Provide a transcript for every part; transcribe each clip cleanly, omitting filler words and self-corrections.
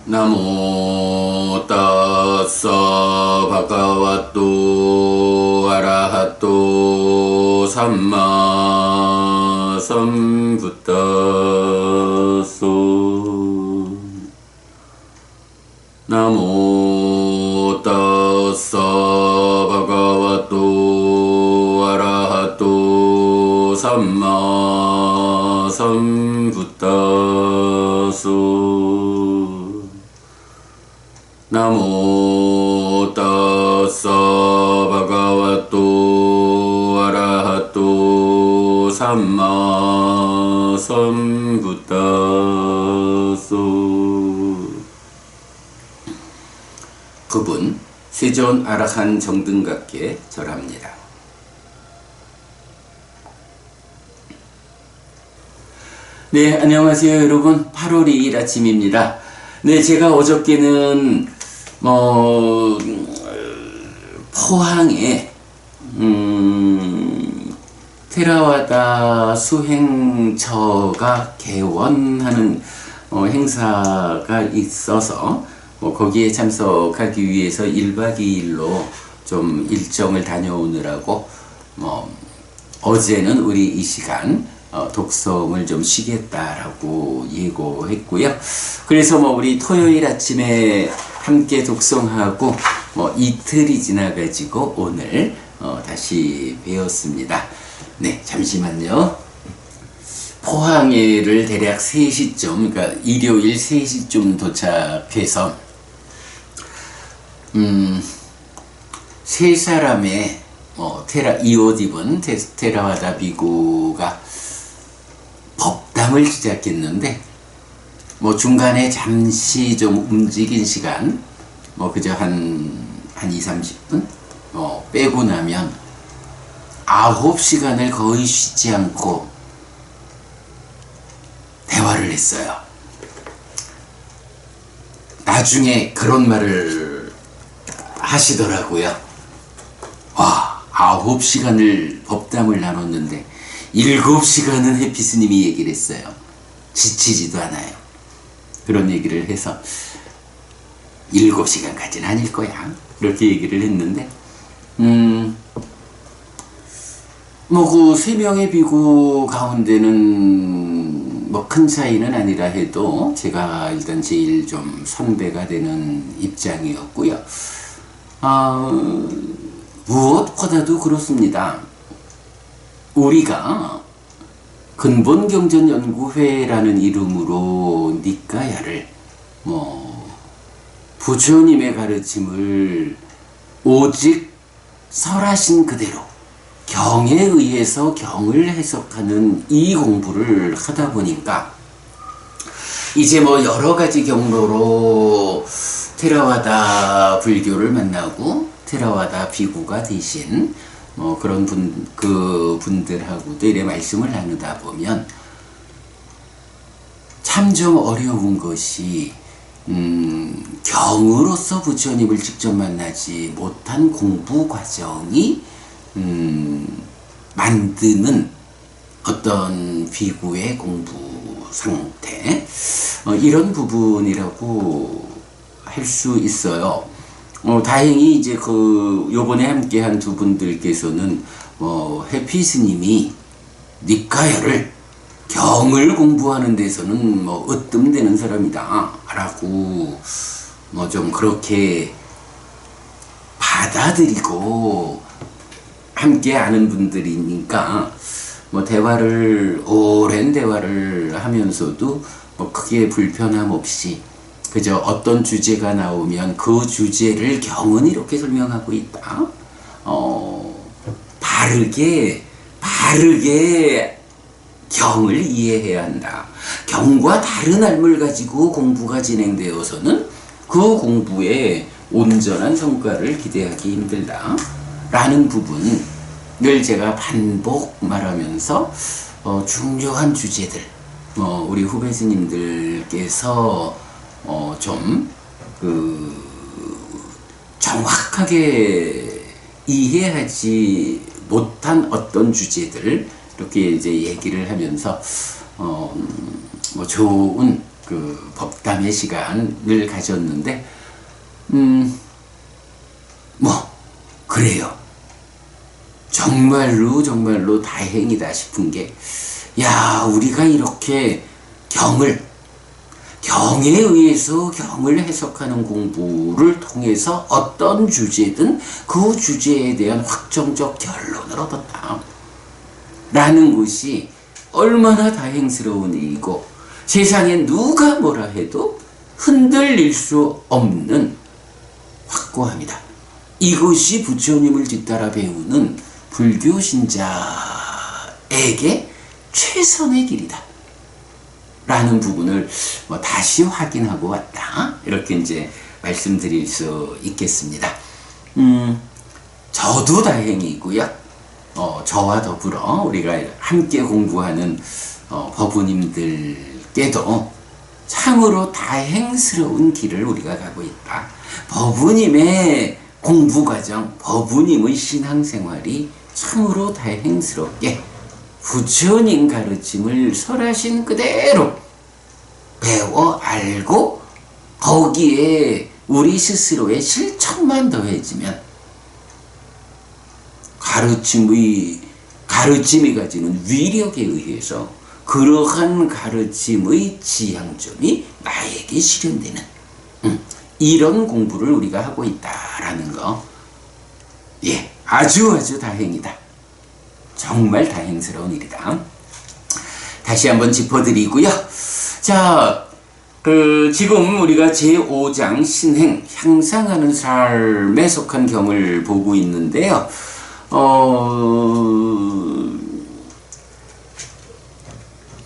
나모 따사 바가와또 아라하또 삼마 삼부타소 나모 따사 바가와또 아라하또 삼마 삼부타소 나모 따사 바가와또 아라하또 삼마 삼부타소. 그분 세존 아라한 정등각께 절합니다. 네, 안녕하세요 여러분. 8월 2일 아침입니다. 네, 제가 어저께는 포항에 테라와다 수행처가 개원하는 행사가 있어서 거기에 참석하기 위해서 1박 2일로 좀 일정을 다녀오느라고 어제는 우리 이 시간 독서를 좀 쉬겠다라고 예고했고요. 그래서 우리 토요일 아침에 함께 독서하고 이틀이 지나가지고 오늘 다시 배웠습니다. 네, 잠시만요. 포항에를 대략 3시쯤, 그러니까 일요일 3시쯤 도착해서 세 사람의 이 옷 입은 테라와다 비구가 법담을 시작했는데 중간에 잠시 좀 움직인 시간 그저 한 20-30분 빼고 나면 9시간을 거의 쉬지 않고 대화를 했어요. 나중에 그런 말을 하시더라고요. 와, 9시간을 법담을 나눴는데 7시간은 해피스님이 얘기를 했어요. 지치지도 않아요. 그런 얘기를 해서 7시간까지는 아닐 거야. 그렇게 얘기를 했는데 그 3명의 비구 가운데는 큰 차이는 아니라 해도 제가 일단 제일 좀 선배가 되는 입장이었고요. 무엇보다도 그렇습니다. 우리가 근본경전연구회라는 이름으로 니까야를 부처님의 가르침을 오직 설하신 그대로 경에 의해서 경을 해석하는 이 공부를 하다 보니까 이제 여러 가지 경로로 테라와다 불교를 만나고 테라와다 비구가 되신 그런 분들하고도 이래 말씀을 나누다 보면 참 좀 어려운 것이 경으로서 부처님을 직접 만나지 못한 공부 과정이 만드는 어떤 비구의 공부 상태 이런 부분이라고 할 수 있어요. 다행히 이제 요번에 함께한 두 분들께서는 해피스님이 니까야를 경을 공부하는 데서는 으뜸되는 사람이다 라고 좀 그렇게 받아들이고 함께 아는 분들이니까 오랜 대화를 하면서도 크게 불편함 없이 그저 어떤 주제가 나오면 그 주제를 경은 이렇게 설명하고 있다. 바르게 경을 이해해야 한다. 경과 다른 알물 가지고 공부가 진행되어서는 그 공부에 온전한 성과를 기대하기 힘들다. 라는 부분을 제가 반복 말하면서 중요한 주제들 우리 후배 스님들께서 좀 정확하게 이해하지 못한 어떤 주제들 이렇게 이제 얘기를 하면서 좋은 그 법담의 시간을 가졌는데, 뭐, 그래요. 정말로 다행이다 싶은 게, 야, 우리가 이렇게 경에 의해서 경을 해석하는 공부를 통해서 어떤 주제든 그 주제에 대한 확정적 결론을 얻었다. 라는 것이 얼마나 다행스러운 일이고, 세상에 누가 뭐라 해도 흔들릴 수 없는 확고함이다. 이것이 부처님을 뒤따라 배우는 불교 신자에게 최선의 길이다. 라는 부분을 다시 확인하고 왔다. 이렇게 이제 말씀드릴 수 있겠습니다. 저도 다행이고요. 저와 더불어 우리가 함께 공부하는 법우님들께도 참으로 다행스러운 길을 우리가 가고 있다. 법우님의 공부 과정, 법우님의 신앙생활이 참으로 다행스럽게 부처님 가르침을 설하신 그대로 배워 알고 거기에 우리 스스로의 실천만 더해지면 가르침이 가지는 위력에 의해서 그러한 가르침의 지향점이 나에게 실현되는 이런 공부를 우리가 하고 있다라는 거, 예, 아주 다행이다. 정말 다행스러운 일이다. 다시 한번 짚어드리고요. 자, 지금 우리가 제5장 신행, 향상하는 삶에 속한 경을 보고 있는데요.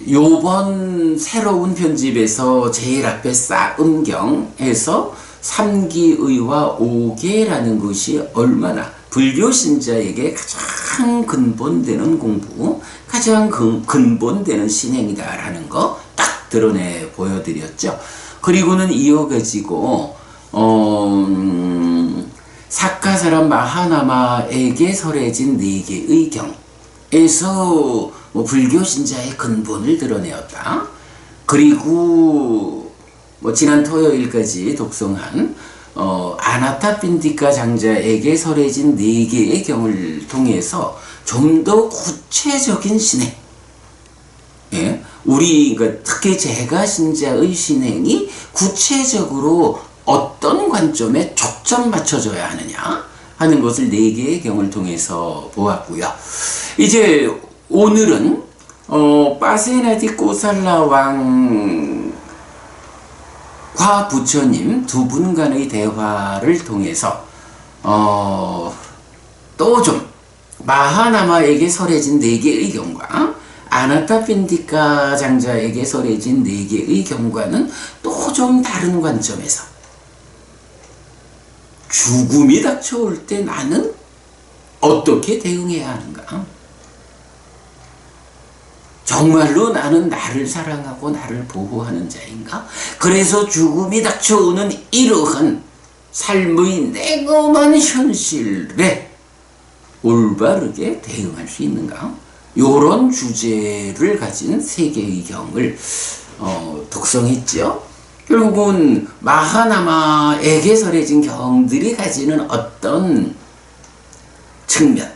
요번 새로운 편집에서 제일 앞에 싸움경에서 3기의와 5계라는 것이 얼마나 불교 신자에게 가장 근본되는 공부, 가장 근본되는 신행이다라는 거 딱 드러내 보여드렸죠. 그리고는 이어가지고 사카사람 마하나마에게 설해진 4개의 경에서 불교 신자의 근본을 드러내었다. 그리고 지난 토요일까지 독송한 아나타핀디카 장자에게 설해진 4개의 경을 통해서 좀 더 구체적인 신행, 예? 그러니까 특히 제가 신자의 신행이 구체적으로 어떤 관점에 초점 맞춰져야 하느냐 하는 것을 4개의 경을 통해서 보았고요. 이제 오늘은 파세나디 꼬살라 왕과 부처님 두 분 간의 대화를 통해서 또 좀 마하나마에게 설해진 4개의 경과 아나타핀디카 장자에게 설해진 4개의 경과는 또 좀 다른 관점에서 죽음이 닥쳐올 때 나는 어떻게 대응해야 하는가? 정말로 나는 나를 사랑하고 나를 보호하는 자인가? 그래서 죽음이 닥쳐오는 이러한 삶의 냉엄한 현실에 올바르게 대응할 수 있는가? 요런 주제를 가진 3개의 경을 독송했죠. 결국은 마하나마에게 설해진 경들이 가지는 어떤 측면,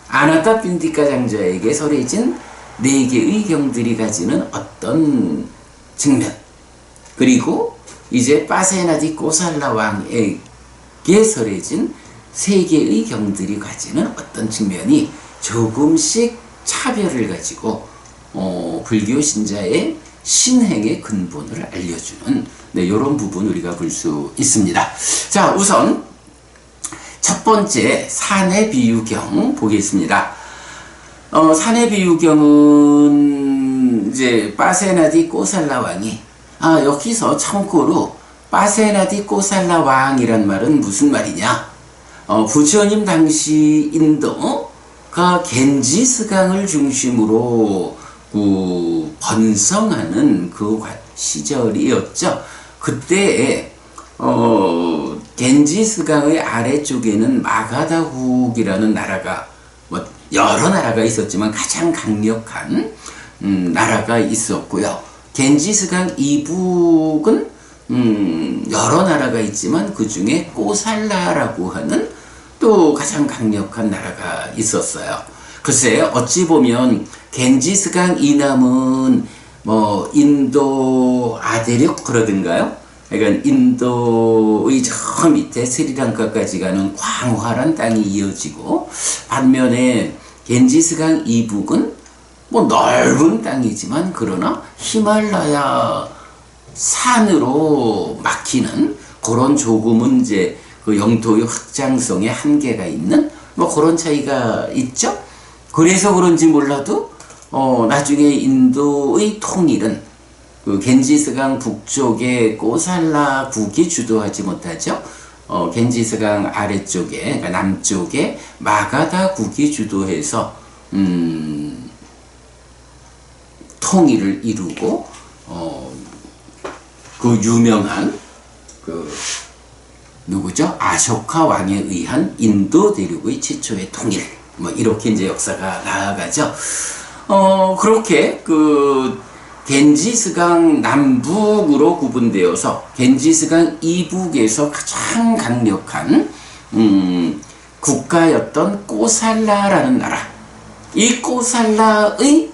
아나타핀디카 장자에게 설해진 4개의 경들이 가지는 어떤 측면, 그리고 이제 파세나디 꼬살라 왕에게 설해진 3개의 경들이 가지는 어떤 측면이 조금씩 차별을 가지고 불교 신자의 신행의 근본을 알려주는 이런 부분 우리가 볼 수 있습니다. 자, 우선 첫 번째 사내비유경 보겠습니다. 사내비유경은 이제 파세나디 꼬살라 왕이 여기서 참고로 파세나디 꼬살라 왕이란 말은 무슨 말이냐? 부처님 당시 인도가 겐지스강을 중심으로 번성하는 그 시절이었죠. 그때에 겐지스강의 아래쪽에는 마가다국이라는 나라가 여러 나라가 있었지만 가장 강력한 나라가 있었고요. 겐지스강 이북은 여러 나라가 있지만 그 중에 꼬살라라고 하는 또 가장 강력한 나라가 있었어요. 글쎄 어찌 보면 겐지스강 이남은 뭐 인도 아대륙 그러던가요? 그러니까 인도의 저 밑에 스리랑카까지 가는 광활한 땅이 이어지고, 반면에 겐지스강 이북은 뭐 넓은 땅이지만 그러나 히말라야 산으로 막히는 그런 조금은 이제 그 영토의 확장성에 한계가 있는 뭐 그런 차이가 있죠. 그래서 그런지 몰라도 나중에 인도의 통일은 그 겐지스강 북쪽에 꼬살라국이 주도하지 못하죠. 겐지스강 아래쪽에, 그러니까 남쪽에 마가다국이 주도해서 통일을 이루고 그 유명한 그 누구죠? 아쇼카 왕에 의한 인도 대륙의 최초의 통일, 뭐 이렇게 이제 역사가 나아가죠. 그렇게 그 겐지스강 남북으로 구분되어서 겐지스강 이북에서 가장 강력한 국가였던 꼬살라라는 나라, 이 꼬살라의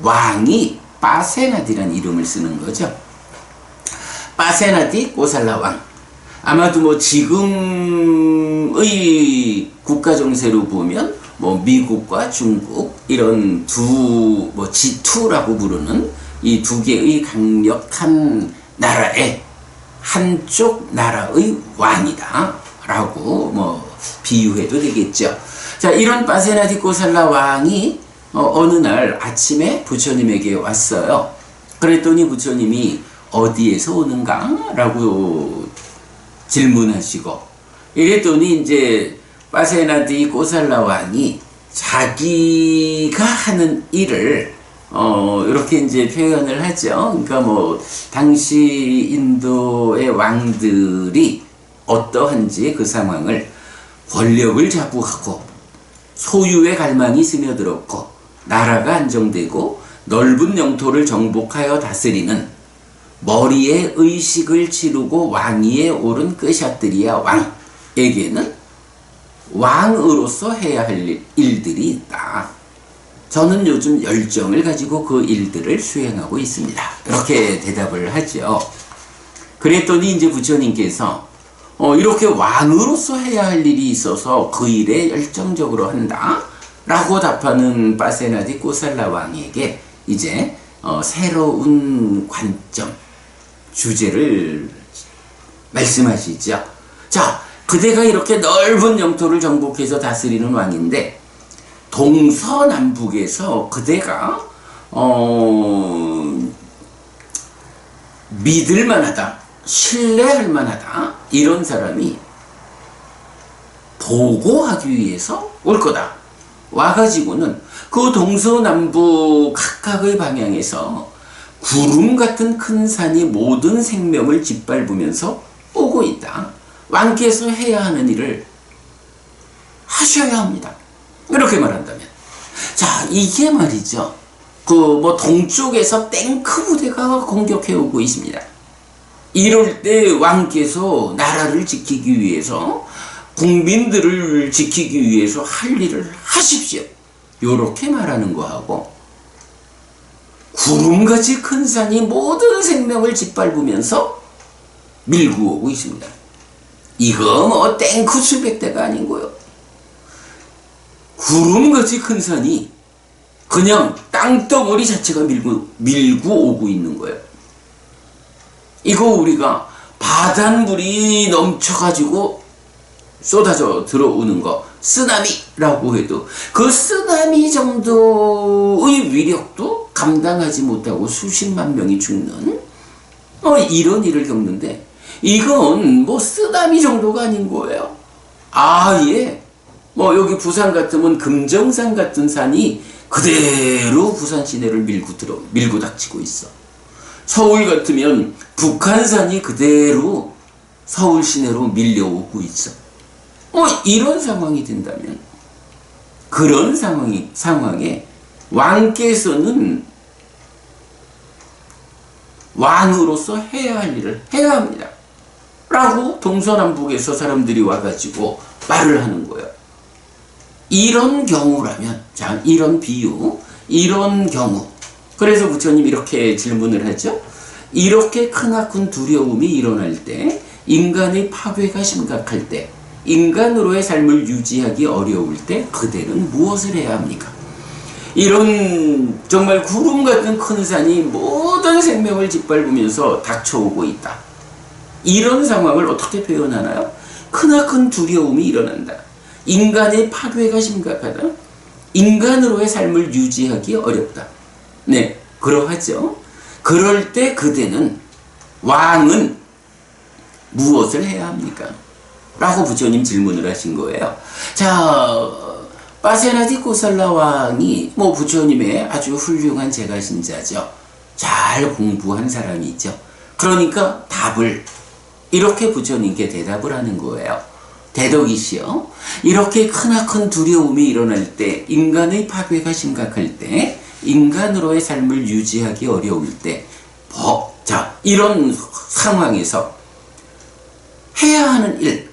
왕이 빠세나디라는 이름을 쓰는 거죠. 빠세나디 꼬살라 왕. 아마도 뭐 지금의 국가 정세로 보면 뭐 미국과 중국 이런 두 뭐 G2라고 부르는 이 두 개의 강력한 나라의 한쪽 나라의 왕이다 라고 뭐 비유해도 되겠죠. 자, 이런 빠세나디 꼬살라 왕이 어느 날 아침에 부처님에게 왔어요. 그랬더니 부처님이 어디에서 오는가? 라고 질문하시고, 이랬더니 이제 빠세나디 꼬살라 왕이 자기가 하는 일을 이렇게 이제 표현을 하죠. 그러니까 뭐 당시 인도의 왕들이 어떠한지 그 상황을, 권력을 자부하고 소유의 갈망이 스며들었고 나라가 안정되고 넓은 영토를 정복하여 다스리는 머리에 의식을 치르고 왕위에 오른 끄샤트리아 왕에게는 왕으로서 해야 할 일들이 있다. 저는 요즘 열정을 가지고 그 일들을 수행하고 있습니다. 이렇게 대답을 하죠. 그랬더니 이제 부처님께서 이렇게 왕으로서 해야 할 일이 있어서 그 일에 열정적으로 한다 라고 답하는 빠세나디 꼬살라 왕에게 이제 새로운 관점, 주제를 말씀하시죠. 자, 그대가 이렇게 넓은 영토를 정복해서 다스리는 왕인데 동서남북에서 그대가 믿을 만하다, 신뢰할 만하다, 이런 사람이 보고하기 위해서 올 거다. 와가지고는 그 동서남북 각각의 방향에서 구름 같은 큰 산이 모든 생명을 짓밟으면서 오고 있다. 왕께서 해야 하는 일을 하셔야 합니다. 이렇게 말한다면, 자, 이게 말이죠. 그 뭐 동쪽에서 탱크 부대가 공격해 오고 있습니다. 이럴 때 왕께서 나라를 지키기 위해서, 국민들을 지키기 위해서 할 일을 하십시오. 요렇게 말하는 거하고, 구름같이 큰 산이 모든 생명을 짓밟으면서 밀고 오고 있습니다. 이거 뭐 탱크 수백 대가 아닌 거요. 구름같이 큰 산이 그냥 땅덩어리 자체가 밀고 오고 있는 거예요. 이거 우리가 바닷물이 넘쳐가지고 쏟아져 들어오는 거, 쓰나미라고 해도 그 쓰나미 정도의 위력도 감당하지 못하고 수십만 명이 죽는 이런 일을 겪는데, 이건 뭐 쓰나미 정도가 아닌 거예요. 아예 뭐 여기 부산 같으면 금정산 같은 산이 그대로 부산 시내를 밀고 닥치고 있어. 서울 같으면 북한산이 그대로 서울 시내로 밀려오고 있어. 이런 상황이 된다면, 그런 상황에 왕께서는 왕으로서 해야 할 일을 해야 합니다. 라고 동서남북에서 사람들이 와가지고 말을 하는 거예요. 이런 경우라면, 자, 이런 비유, 이런 경우. 그래서 부처님 이렇게 질문을 하죠. 이렇게 크나큰 두려움이 일어날 때, 인간의 파괴가 심각할 때, 인간으로의 삶을 유지하기 어려울 때, 그대는 무엇을 해야 합니까? 이런 정말 구름 같은 큰 산이 모든 생명을 짓밟으면서 닥쳐오고 있다. 이런 상황을 어떻게 표현하나요? 크나큰 두려움이 일어난다. 인간의 파괴가 심각하다. 인간으로의 삶을 유지하기 어렵다. 네, 그러하죠. 그럴 때 그대는, 왕은 무엇을 해야 합니까? 라고 부처님 질문을 하신 거예요. 자, 파세나티 코살라 왕이 부처님의 아주 훌륭한 제가신자죠. 잘 공부한 사람이죠. 그러니까 답을 이렇게 부처님께 대답을 하는 거예요. 대덕이시여, 이렇게 크나큰 두려움이 일어날 때, 인간의 파괴가 심각할 때, 인간으로의 삶을 유지하기 어려울 때, 자, 이런 상황에서 해야 하는 일,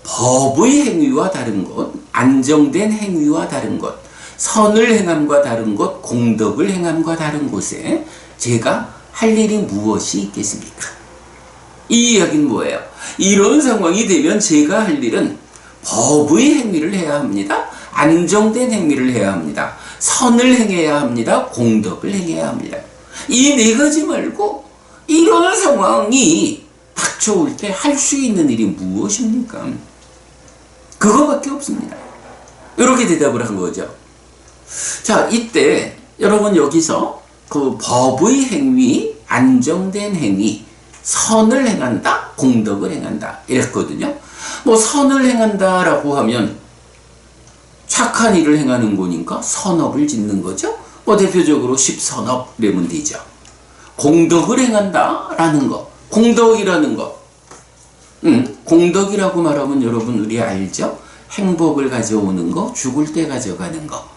법의 행위와 다른 것, 안정된 행위와 다른 것, 선을 행함과 다른 것, 공덕을 행함과 다른 곳에 제가 할 일이 무엇이 있겠습니까? 이 이야기는 뭐예요? 이런 상황이 되면 제가 할 일은 법의 행위를 해야 합니다. 안정된 행위를 해야 합니다. 선을 행해야 합니다. 공덕을 행해야 합니다. 이 네 가지 말고 이런 상황이 닥쳐올 때 할 수 있는 일이 무엇입니까? 그거밖에 없습니다. 이렇게 대답을 한 거죠. 자, 이때 여러분 여기서 그 법의 행위, 안정된 행위, 선을 행한다, 공덕을 행한다 이랬거든요. 선을 행한다라고 하면 착한 일을 행하는 거니까 선업을 짓는 거죠. 대표적으로 십선업 이러면 되죠. 공덕을 행한다라는 거, 공덕이라는 거, 공덕이라고 말하면 여러분 우리 알죠? 행복을 가져오는 거, 죽을 때 가져가는 거,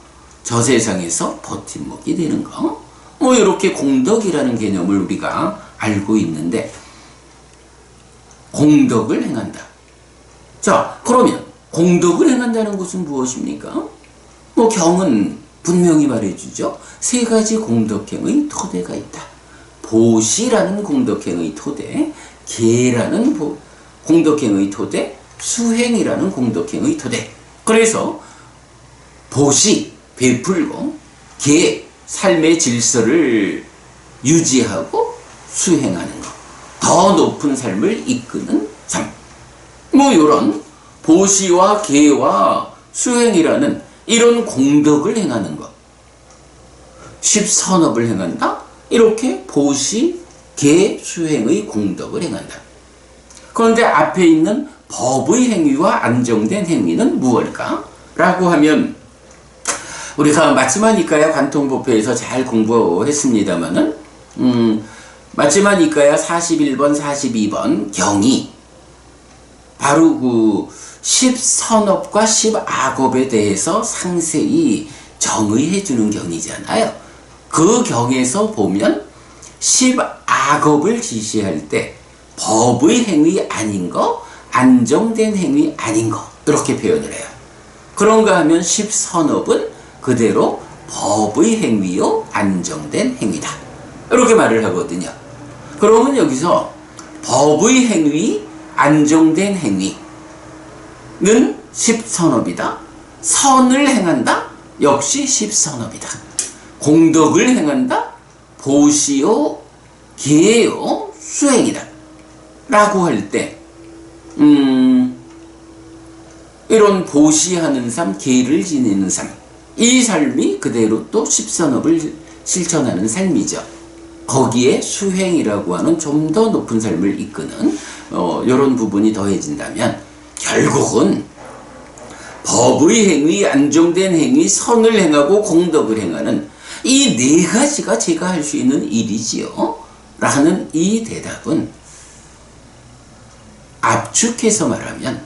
저 세상에서 버팀목이 되는 거, 이렇게 공덕이라는 개념을 우리가 알고 있는데, 공덕을 행한다. 자, 그러면 공덕을 행한다는 것은 무엇입니까? 경은 분명히 말해주죠. 세 가지 공덕행의 토대가 있다. 보시라는 공덕행의 토대, 계라는 공덕행의 토대, 수행이라는 공덕행의 토대. 그래서 보시, 베풀고, 계, 삶의 질서를 유지하고 수행하는 것. 더 높은 삶을 이끄는 삶. 이런 보시와 계와 수행이라는 이런 공덕을 행하는 것. 십선업을 행한다? 이렇게 보시, 계, 수행의 공덕을 행한다. 그런데 앞에 있는 법의 행위와 안정된 행위는 무엇일까? 라고 하면 우리가 마치마니까야 관통법회에서 잘 공부했습니다마는 마치마니까야 41번, 42번 경이 바로 그 십선업과 십악업에 대해서 상세히 정의해 주는 경이잖아요. 그 경에서 보면 십악업을 지시할 때 법의 행위 아닌 거, 안정된 행위 아닌 거 이렇게 표현을 해요. 그런가 하면 십선업은 그대로 법의 행위요, 안정된 행위다. 이렇게 말을 하거든요. 그러면 여기서 법의 행위, 안정된 행위는 십선업이다. 선을 행한다? 역시 십선업이다. 공덕을 행한다? 보시요, 계요, 수행이다. 라고 할 때, 이런 보시하는 삶, 계를 지니는 삶, 이 삶이 그대로 또 십선업을 실천하는 삶이죠. 거기에 수행이라고 하는 좀 더 높은 삶을 이끄는 이런 부분이 더해진다면 결국은 법의 행위, 안정된 행위, 선을 행하고 공덕을 행하는 이 네 가지가 제가 할 수 있는 일이지요. 라는 이 대답은 압축해서 말하면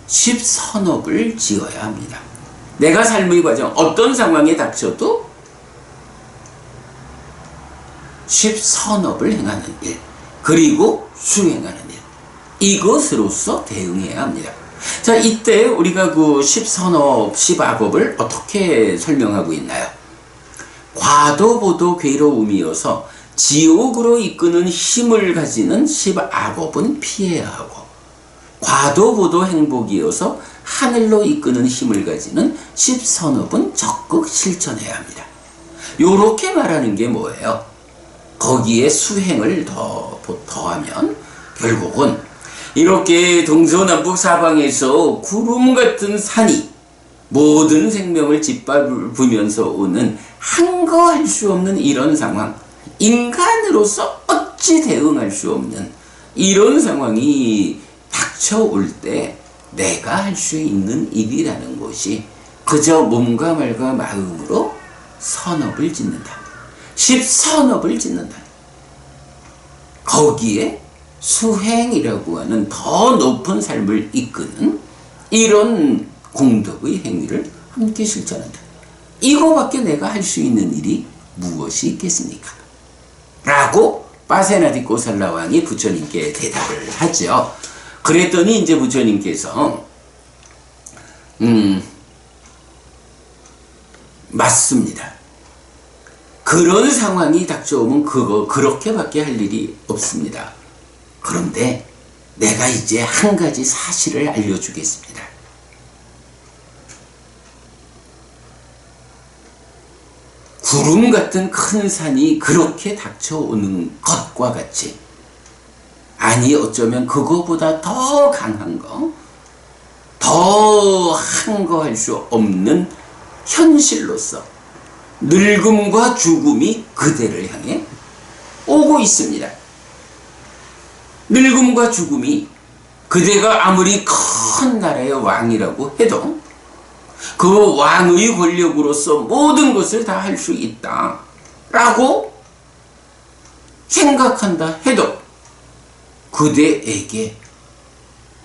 십선업을 지어야 합니다. 내가 삶의 과정 어떤 상황에 닥쳐도 십선업을 행하는 일, 그리고 수행하는 일, 이것으로서 대응해야 합니다. 자, 이때 우리가 그 십선업, 십악업을 어떻게 설명하고 있나요? 과도보도 괴로움이어서 지옥으로 이끄는 힘을 가지는 십악업은 피해야 하고, 과도보도 행복이어서 하늘로 이끄는 힘을 가지는 십선업은 적극 실천해야 합니다. 요렇게 말하는 게 뭐예요? 거기에 수행을 더하면 결국은 이렇게 동서남북 사방에서 구름 같은 산이 모든 생명을 짓밟으면서 오는 한거할 수 없는 이런 상황, 인간으로서 어찌 대응할 수 없는 이런 상황이 닥쳐올 때 내가 할 수 있는 일이라는 것이 그저 몸과 말과 마음으로 선업을 짓는다. 십선업을 짓는다. 거기에 수행이라고 하는 더 높은 삶을 이끄는 이런 공덕의 행위를 함께 실천한다. 이거밖에 내가 할 수 있는 일이 무엇이 있겠습니까? 라고 파세나디 고살라 왕이 부처님께 대답을 하죠. 그랬더니 이제 부처님께서 맞습니다. 그런 상황이 닥쳐오면 그렇게밖에 할 일이 없습니다. 그런데 내가 이제 한 가지 사실을 알려주겠습니다. 구름 같은 큰 산이 그렇게 닥쳐오는 것과 같이, 아니 어쩌면 그거보다 더 강한 거, 더 한거할 수 없는 현실로서 늙음과 죽음이 그대를 향해 오고 있습니다. 늙음과 죽음이 그대가 아무리 큰 나라의 왕이라고 해도 그 왕의 권력으로서 모든 것을 다 할 수 있다 라고 생각한다 해도 그대에게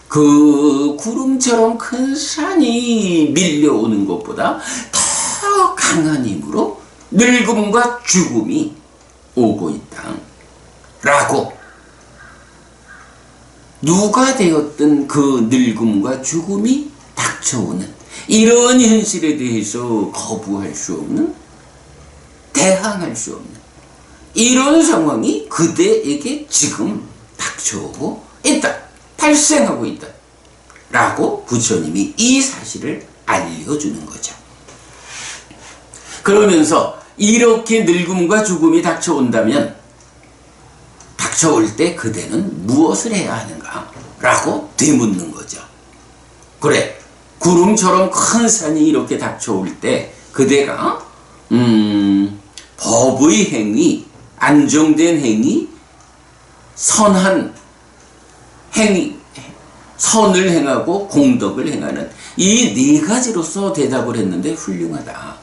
그 구름처럼 큰 산이 밀려오는 것보다 더 강한 힘으로 늙음과 죽음이 오고 있다 라고, 누가 되었든 그 늙음과 죽음이 닥쳐오는 이런 현실에 대해서 거부할 수 없는, 대항할 수 없는 이런 상황이 그대에게 지금 닥쳐오고 있다, 발생하고 있다 라고 부처님이 이 사실을 알려주는 거죠. 그러면서 이렇게 늙음과 죽음이 닥쳐온다면 닥쳐올 때 그대는 무엇을 해야 하는가 라고 되묻는 거죠. 그래, 구름처럼 큰 산이 이렇게 닥쳐올 때 그대가 법의 행위, 안정된 행위, 선한 행위, 선을 행하고 공덕을 행하는 이 네 가지로서 대답을 했는데 훌륭하다.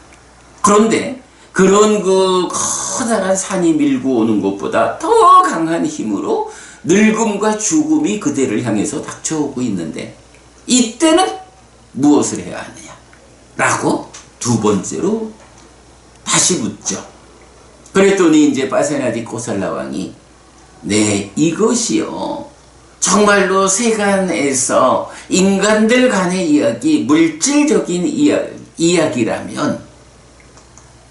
그런데 그런 그 커다란 산이 밀고 오는 것보다 더 강한 힘으로 늙음과 죽음이 그대를 향해서 닥쳐오고 있는데 이때는 무엇을 해야 하느냐 라고 두 번째로 다시 묻죠. 그랬더니 이제 파세나디 고살라 왕이 네, 이것이요 정말로 세간에서 인간들 간의 이야기, 물질적인 이야기라면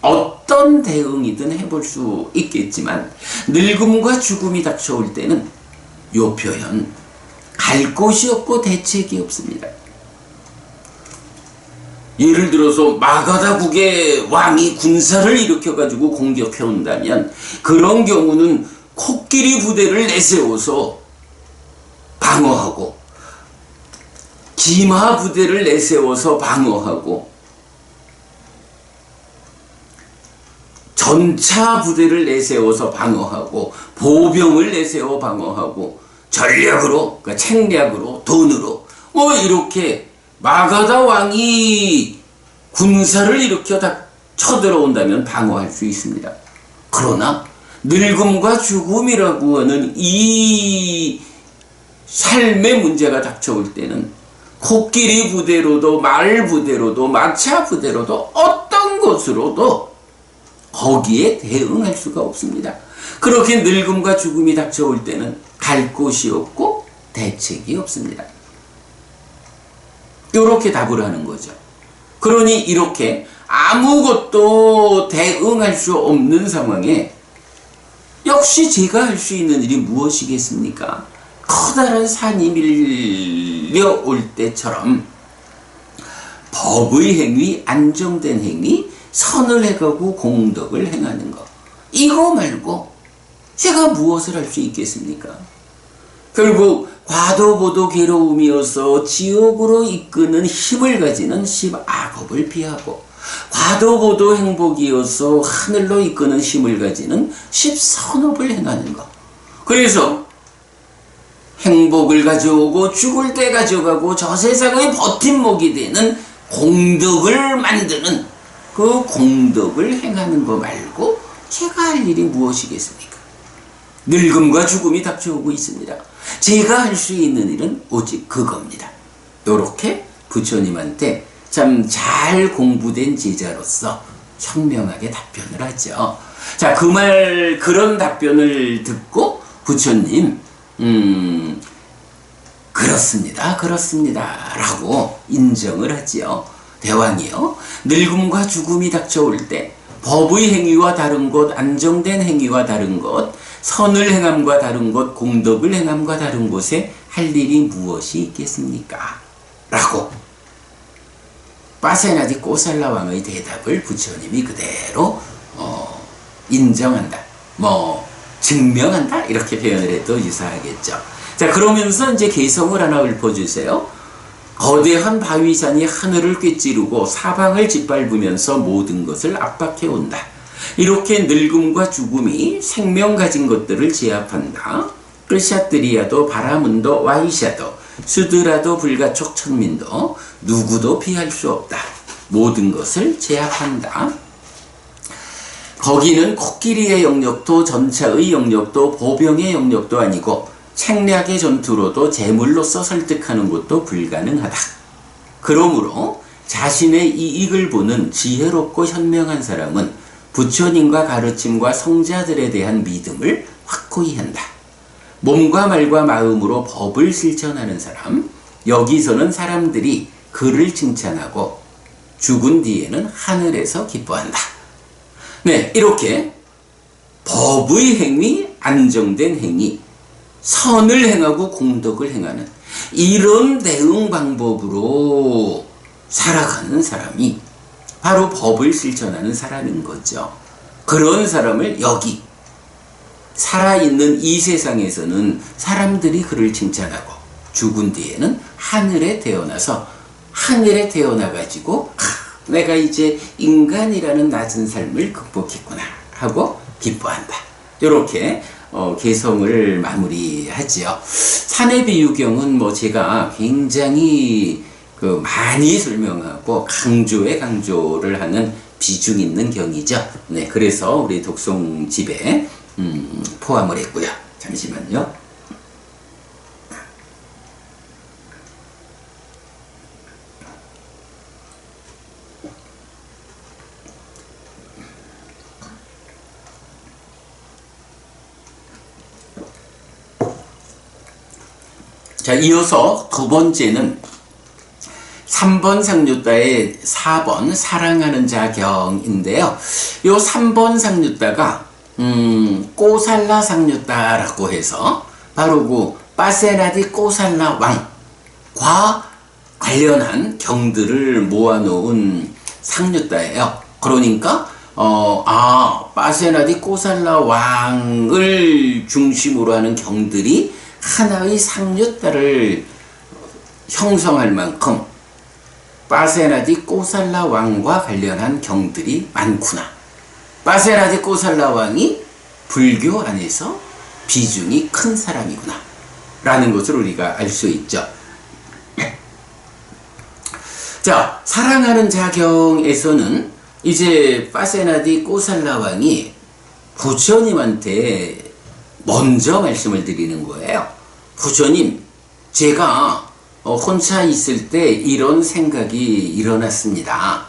어떤 대응이든 해볼 수 있겠지만 늙음과 죽음이 닥쳐올 때는 요 표현, 갈 곳이 없고 대책이 없습니다. 예를 들어서 마가다국의 왕이 군사를 일으켜가지고 공격해 온다면 그런 경우는 코끼리 부대를 내세워서 방어하고, 기마 부대를 내세워서 방어하고, 전차 부대를 내세워서 방어하고, 보병을 내세워 방어하고, 전략으로, 그러니까 책략으로, 돈으로 뭐 이렇게 마가다 왕이 군사를 일으켜 다 쳐들어온다면 방어할 수 있습니다. 그러나 늙음과 죽음이라고 하는 이 삶의 문제가 닥쳐올 때는 코끼리 부대로도 말 부대로도 마차 부대로도 어떤 것으로도 거기에 대응할 수가 없습니다. 그렇게 늙음과 죽음이 닥쳐올 때는 갈 곳이 없고 대책이 없습니다. 이렇게 답을 하는 거죠. 그러니 이렇게 아무것도 대응할 수 없는 상황에 역시 제가 할 수 있는 일이 무엇이겠습니까? 커다란 산이 밀려올 때처럼 법의 행위, 안정된 행위, 선을 해가고 공덕을 행하는 것. 이거 말고 제가 무엇을 할 수 있겠습니까? 결국 과도보도 괴로움이어서 지옥으로 이끄는 힘을 가지는 10악업을 피하고, 과도보도 행복이어서 하늘로 이끄는 힘을 가지는 10선업을 행하는 것. 그래서 행복을 가져오고 죽을 때 가져가고 저 세상의 버팀목이 되는 공덕을 만드는 그 공덕을 행하는 거 말고 제가 할 일이 무엇이겠습니까? 늙음과 죽음이 닥쳐오고 있습니다. 제가 할 수 있는 일은 오직 그겁니다. 요렇게 부처님한테 참 잘 공부된 제자로서 현명하게 답변을 하죠. 자, 그런 답변을 듣고 부처님, 그렇습니다 라고 인정을 하지요. 대왕이요, 늙음과 죽음이 닥쳐올 때 법의 행위와 다른 것, 안정된 행위와 다른 것, 선을 행함과 다른 것, 공덕을 행함과 다른 곳에 할 일이 무엇이 있겠습니까? 라고 빠세나디 꼬살라 왕의 대답을 부처님이 그대로 인정한다, 증명한다, 이렇게 표현을 해도 유사하겠죠. 자, 그러면서 이제 개성을 하나 읊어주세요. 거대한 바위산이 하늘을 꿰찌르고 사방을 짓밟으면서 모든 것을 압박해온다. 이렇게 늙음과 죽음이 생명 가진 것들을 제압한다. 르샤뜨리아도 바라문도 와이샤도 수드라도 불가촉 천민도 누구도 피할 수 없다. 모든 것을 제압한다. 거기는 코끼리의 영역도 전차의 영역도 보병의 영역도 아니고 책략의 전투로도 제물로서 설득하는 것도 불가능하다. 그러므로 자신의 이익을 보는 지혜롭고 현명한 사람은 부처님과 가르침과 성자들에 대한 믿음을 확고히 한다. 몸과 말과 마음으로 법을 실천하는 사람, 여기서는 사람들이 그를 칭찬하고 죽은 뒤에는 하늘에서 기뻐한다. 네, 이렇게 법의 행위, 안정된 행위, 선을 행하고 공덕을 행하는 이런 대응 방법으로 살아가는 사람이 바로 법을 실천하는 사람인 거죠. 그런 사람을 여기 살아있는 이 세상에서는 사람들이 그를 칭찬하고 죽은 뒤에는 하늘에 태어나가지고 내가 이제 인간이라는 낮은 삶을 극복했구나 하고 기뻐한다. 이렇게 개성을 마무리하지요. 산의 비유경은 제가 굉장히 많이 설명하고 강조를 하는 비중 있는 경이죠. 네, 그래서 우리 독송집에 포함을 했고요. 잠시만요. 자, 이어서 두 번째는 3번 상류따의 4번 사랑하는 자경인데요. 요 3번 상류따가 꼬살라 상류따라고 해서 바로 그 빠세나디 꼬살라 왕과 관련한 경들을 모아놓은 상류따예요. 그러니까 빠세나디 꼬살라 왕을 중심으로 하는 경들이 하나의 상류따를 형성할 만큼 빠세나디 꼬살라 왕과 관련한 경들이 많구나. 빠세나디 꼬살라 왕이 불교 안에서 비중이 큰 사람이구나 라는 것을 우리가 알 수 있죠. 자, 사랑하는 자경에서는 이제 빠세나디 꼬살라 왕이 부처님한테 먼저 말씀을 드리는 거예요. 부처님, 제가 혼자 있을 때 이런 생각이 일어났습니다.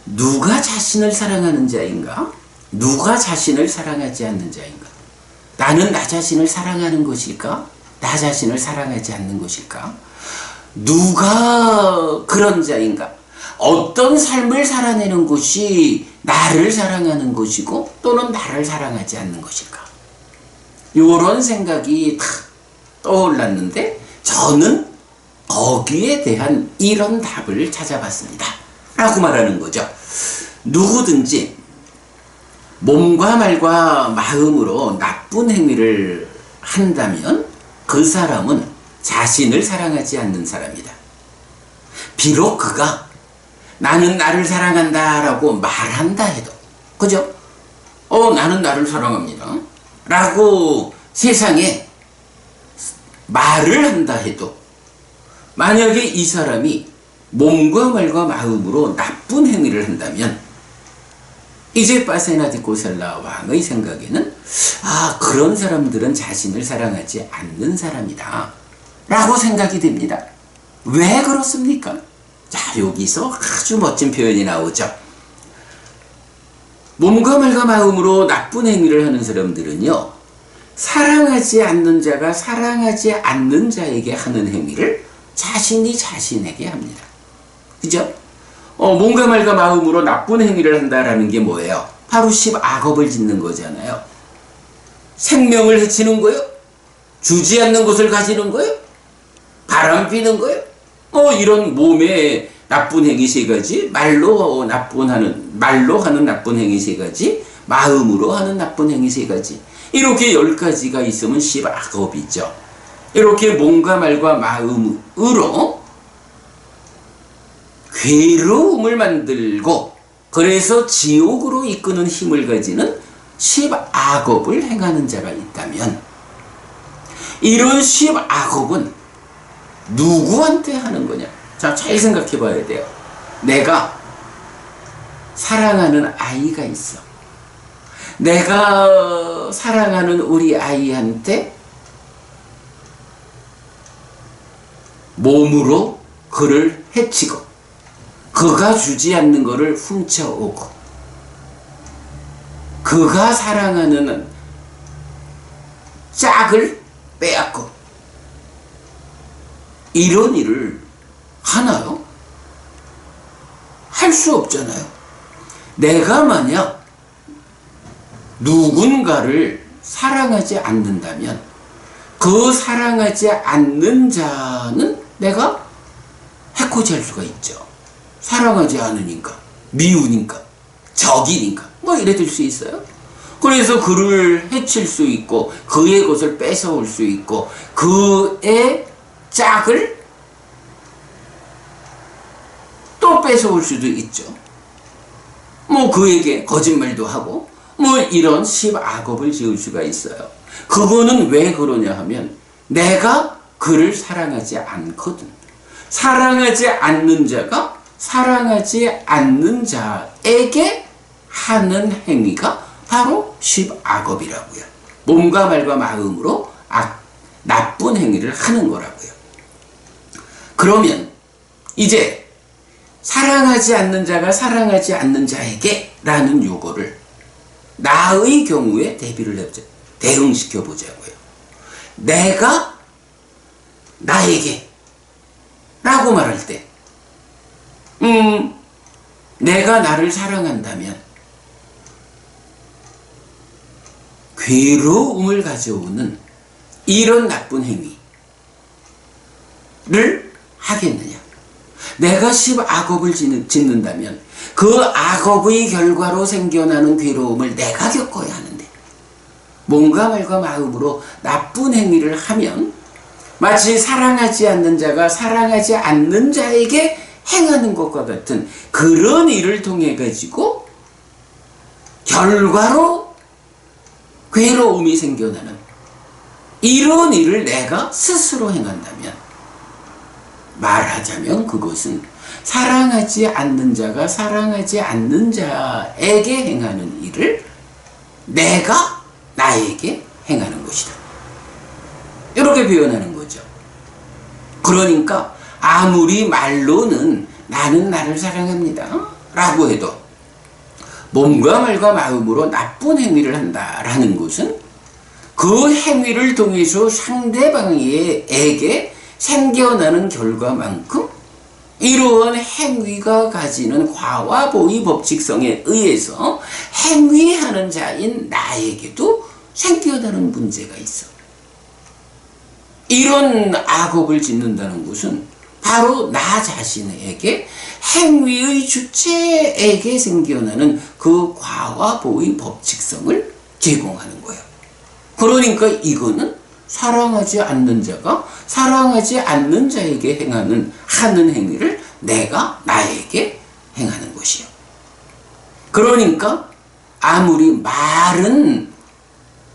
누가 자신을 사랑하는 자인가? 누가 자신을 사랑하지 않는 자인가? 나는 나 자신을 사랑하는 것일까? 나 자신을 사랑하지 않는 것일까? 누가 그런 자인가? 어떤 삶을 살아내는 것이 나를 사랑하는 것이고 또는 나를 사랑하지 않는 것일까? 이런 생각이 탁 떠올랐는데 저는 거기에 대한 이런 답을 찾아봤습니다. 라고 말하는 거죠. 누구든지 몸과 말과 마음으로 나쁜 행위를 한다면 그 사람은 자신을 사랑하지 않는 사람이다. 비록 그가 나는 나를 사랑한다 라고 말한다 해도, 그죠? 나는 나를 사랑합니다 라고 세상에 말을 한다 해도 만약에 이 사람이 몸과 말과 마음으로 나쁜 행위를 한다면 이제 파세나디코셀라 왕의 생각에는 그런 사람들은 자신을 사랑하지 않는 사람이다 라고 생각이 됩니다. 왜 그렇습니까? 자, 여기서 아주 멋진 표현이 나오죠. 몸과 말과 마음으로 나쁜 행위를 하는 사람들은요, 사랑하지 않는 자가 사랑하지 않는 자에게 하는 행위를 자신이 자신에게 합니다. 그죠? 몸과 말과 마음으로 나쁜 행위를 한다라는 게 뭐예요? 바로 10악업을 짓는 거잖아요. 생명을 해치는 거요? 주지 않는 것을 가지는 거요? 바람 피는 거요? 이런 몸에 나쁜 행위 세 가지, 말로 하는 나쁜 행위 세 가지, 마음으로 하는 나쁜 행위 세 가지. 이렇게 10가지가 있으면 10악업이죠. 이렇게 몸과 말과 마음으로 괴로움을 만들고 그래서 지옥으로 이끄는 힘을 가지는 10악업을 행하는 자가 있다면 이런 10악업은 누구한테 하는 거냐? 자, 잘 생각해 봐야 돼요. 내가 사랑하는 아이가 있어. 내가 사랑하는 우리 아이한테 몸으로 그를 해치고 그가 주지 않는 것을 훔쳐오고 그가 사랑하는 짝을 빼앗고 이런 일을 하나요? 할 수 없잖아요. 내가 만약 누군가를 사랑하지 않는다면 그 사랑하지 않는 자는 내가 해코지할 수가 있죠. 사랑하지 않으니까, 미우니까, 적이니까 이래 될 수 있어요. 그래서 그를 해칠 수 있고 그의 것을 뺏어올 수 있고 그의 짝을 또 뺏어올 수도 있죠. 그에게 거짓말도 하고 이런 10악업을 지을 수가 있어요. 그거는 왜 그러냐 하면 내가 그를 사랑하지 않거든. 사랑하지 않는 자가 사랑하지 않는 자에게 하는 행위가 바로 10악업이라고요. 몸과 말과 마음으로 나쁜 행위를 하는 거라고요. 그러면 이제 사랑하지 않는 자가 사랑하지 않는 자에게 라는 요거를 나의 경우에 대응시켜 보자고요. 내가 나에게 라고 말할 때 내가 나를 사랑한다면 괴로움을 가져오는 이런 나쁜 행위를 하겠느냐? 내가 10악업을 짓는다면 그 악업의 결과로 생겨나는 괴로움을 내가 겪어야 하는데 몸과 말과 마음으로 나쁜 행위를 하면 마치 사랑하지 않는 자가 사랑하지 않는 자에게 행하는 것과 같은 그런 일을 통해 가지고 결과로 괴로움이 생겨나는 이런 일을 내가 스스로 행한다면 말하자면 그것은 사랑하지 않는 자가 사랑하지 않는 자에게 행하는 일을 내가 나에게 행하는 것이다. 이렇게 표현하는 거죠. 그러니까 아무리 말로는 나는 나를 사랑합니다 라고 해도 몸과 말과 마음으로 나쁜 행위를 한다라는 것은 그 행위를 통해서 상대방에게 생겨나는 결과만큼 이러한 행위가 가지는 과와보의 법칙성에 의해서 행위하는 자인 나에게도 생겨나는 문제가 있어. 이런 악업을 짓는다는 것은 바로 나 자신에게 행위의 주체에게 생겨나는 그 과와보의 법칙성을 제공하는 거예요. 그러니까 이거는 사랑하지 않는 자가 사랑하지 않는 자에게 하는 행위를 내가 나에게 행하는 것이요. 그러니까 아무리 말은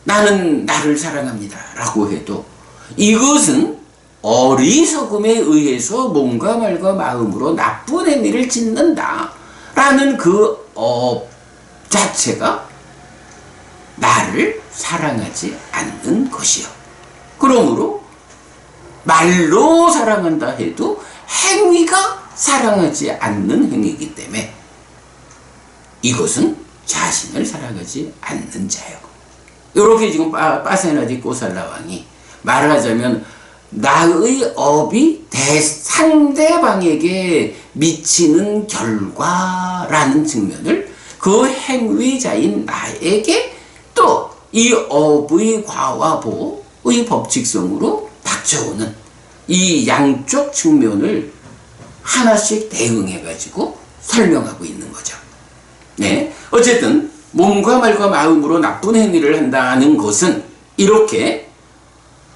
나는 나를 사랑합니다 라고 해도 이것은 어리석음에 의해서 몸과 말과 마음으로 나쁜 행위를 짓는다 라는 그 자체가 나를 사랑하지 않는 것이요. 그러므로 말로 사랑한다 해도 행위가 사랑하지 않는 행위이기 때문에 이것은 자신을 사랑하지 않는 자요. 이렇게 지금 빠세나디 꼬살라왕이 말하자면 나의 업이 상대방에게 미치는 결과라는 측면을 그 행위자인 나에게 또 이 업의 과와보의 법칙성으로 닥쳐오는 이 양쪽 측면을 하나씩 대응해가지고 설명하고 있는 거죠. 네. 어쨌든 몸과 말과 마음으로 나쁜 행위를 한다는 것은 이렇게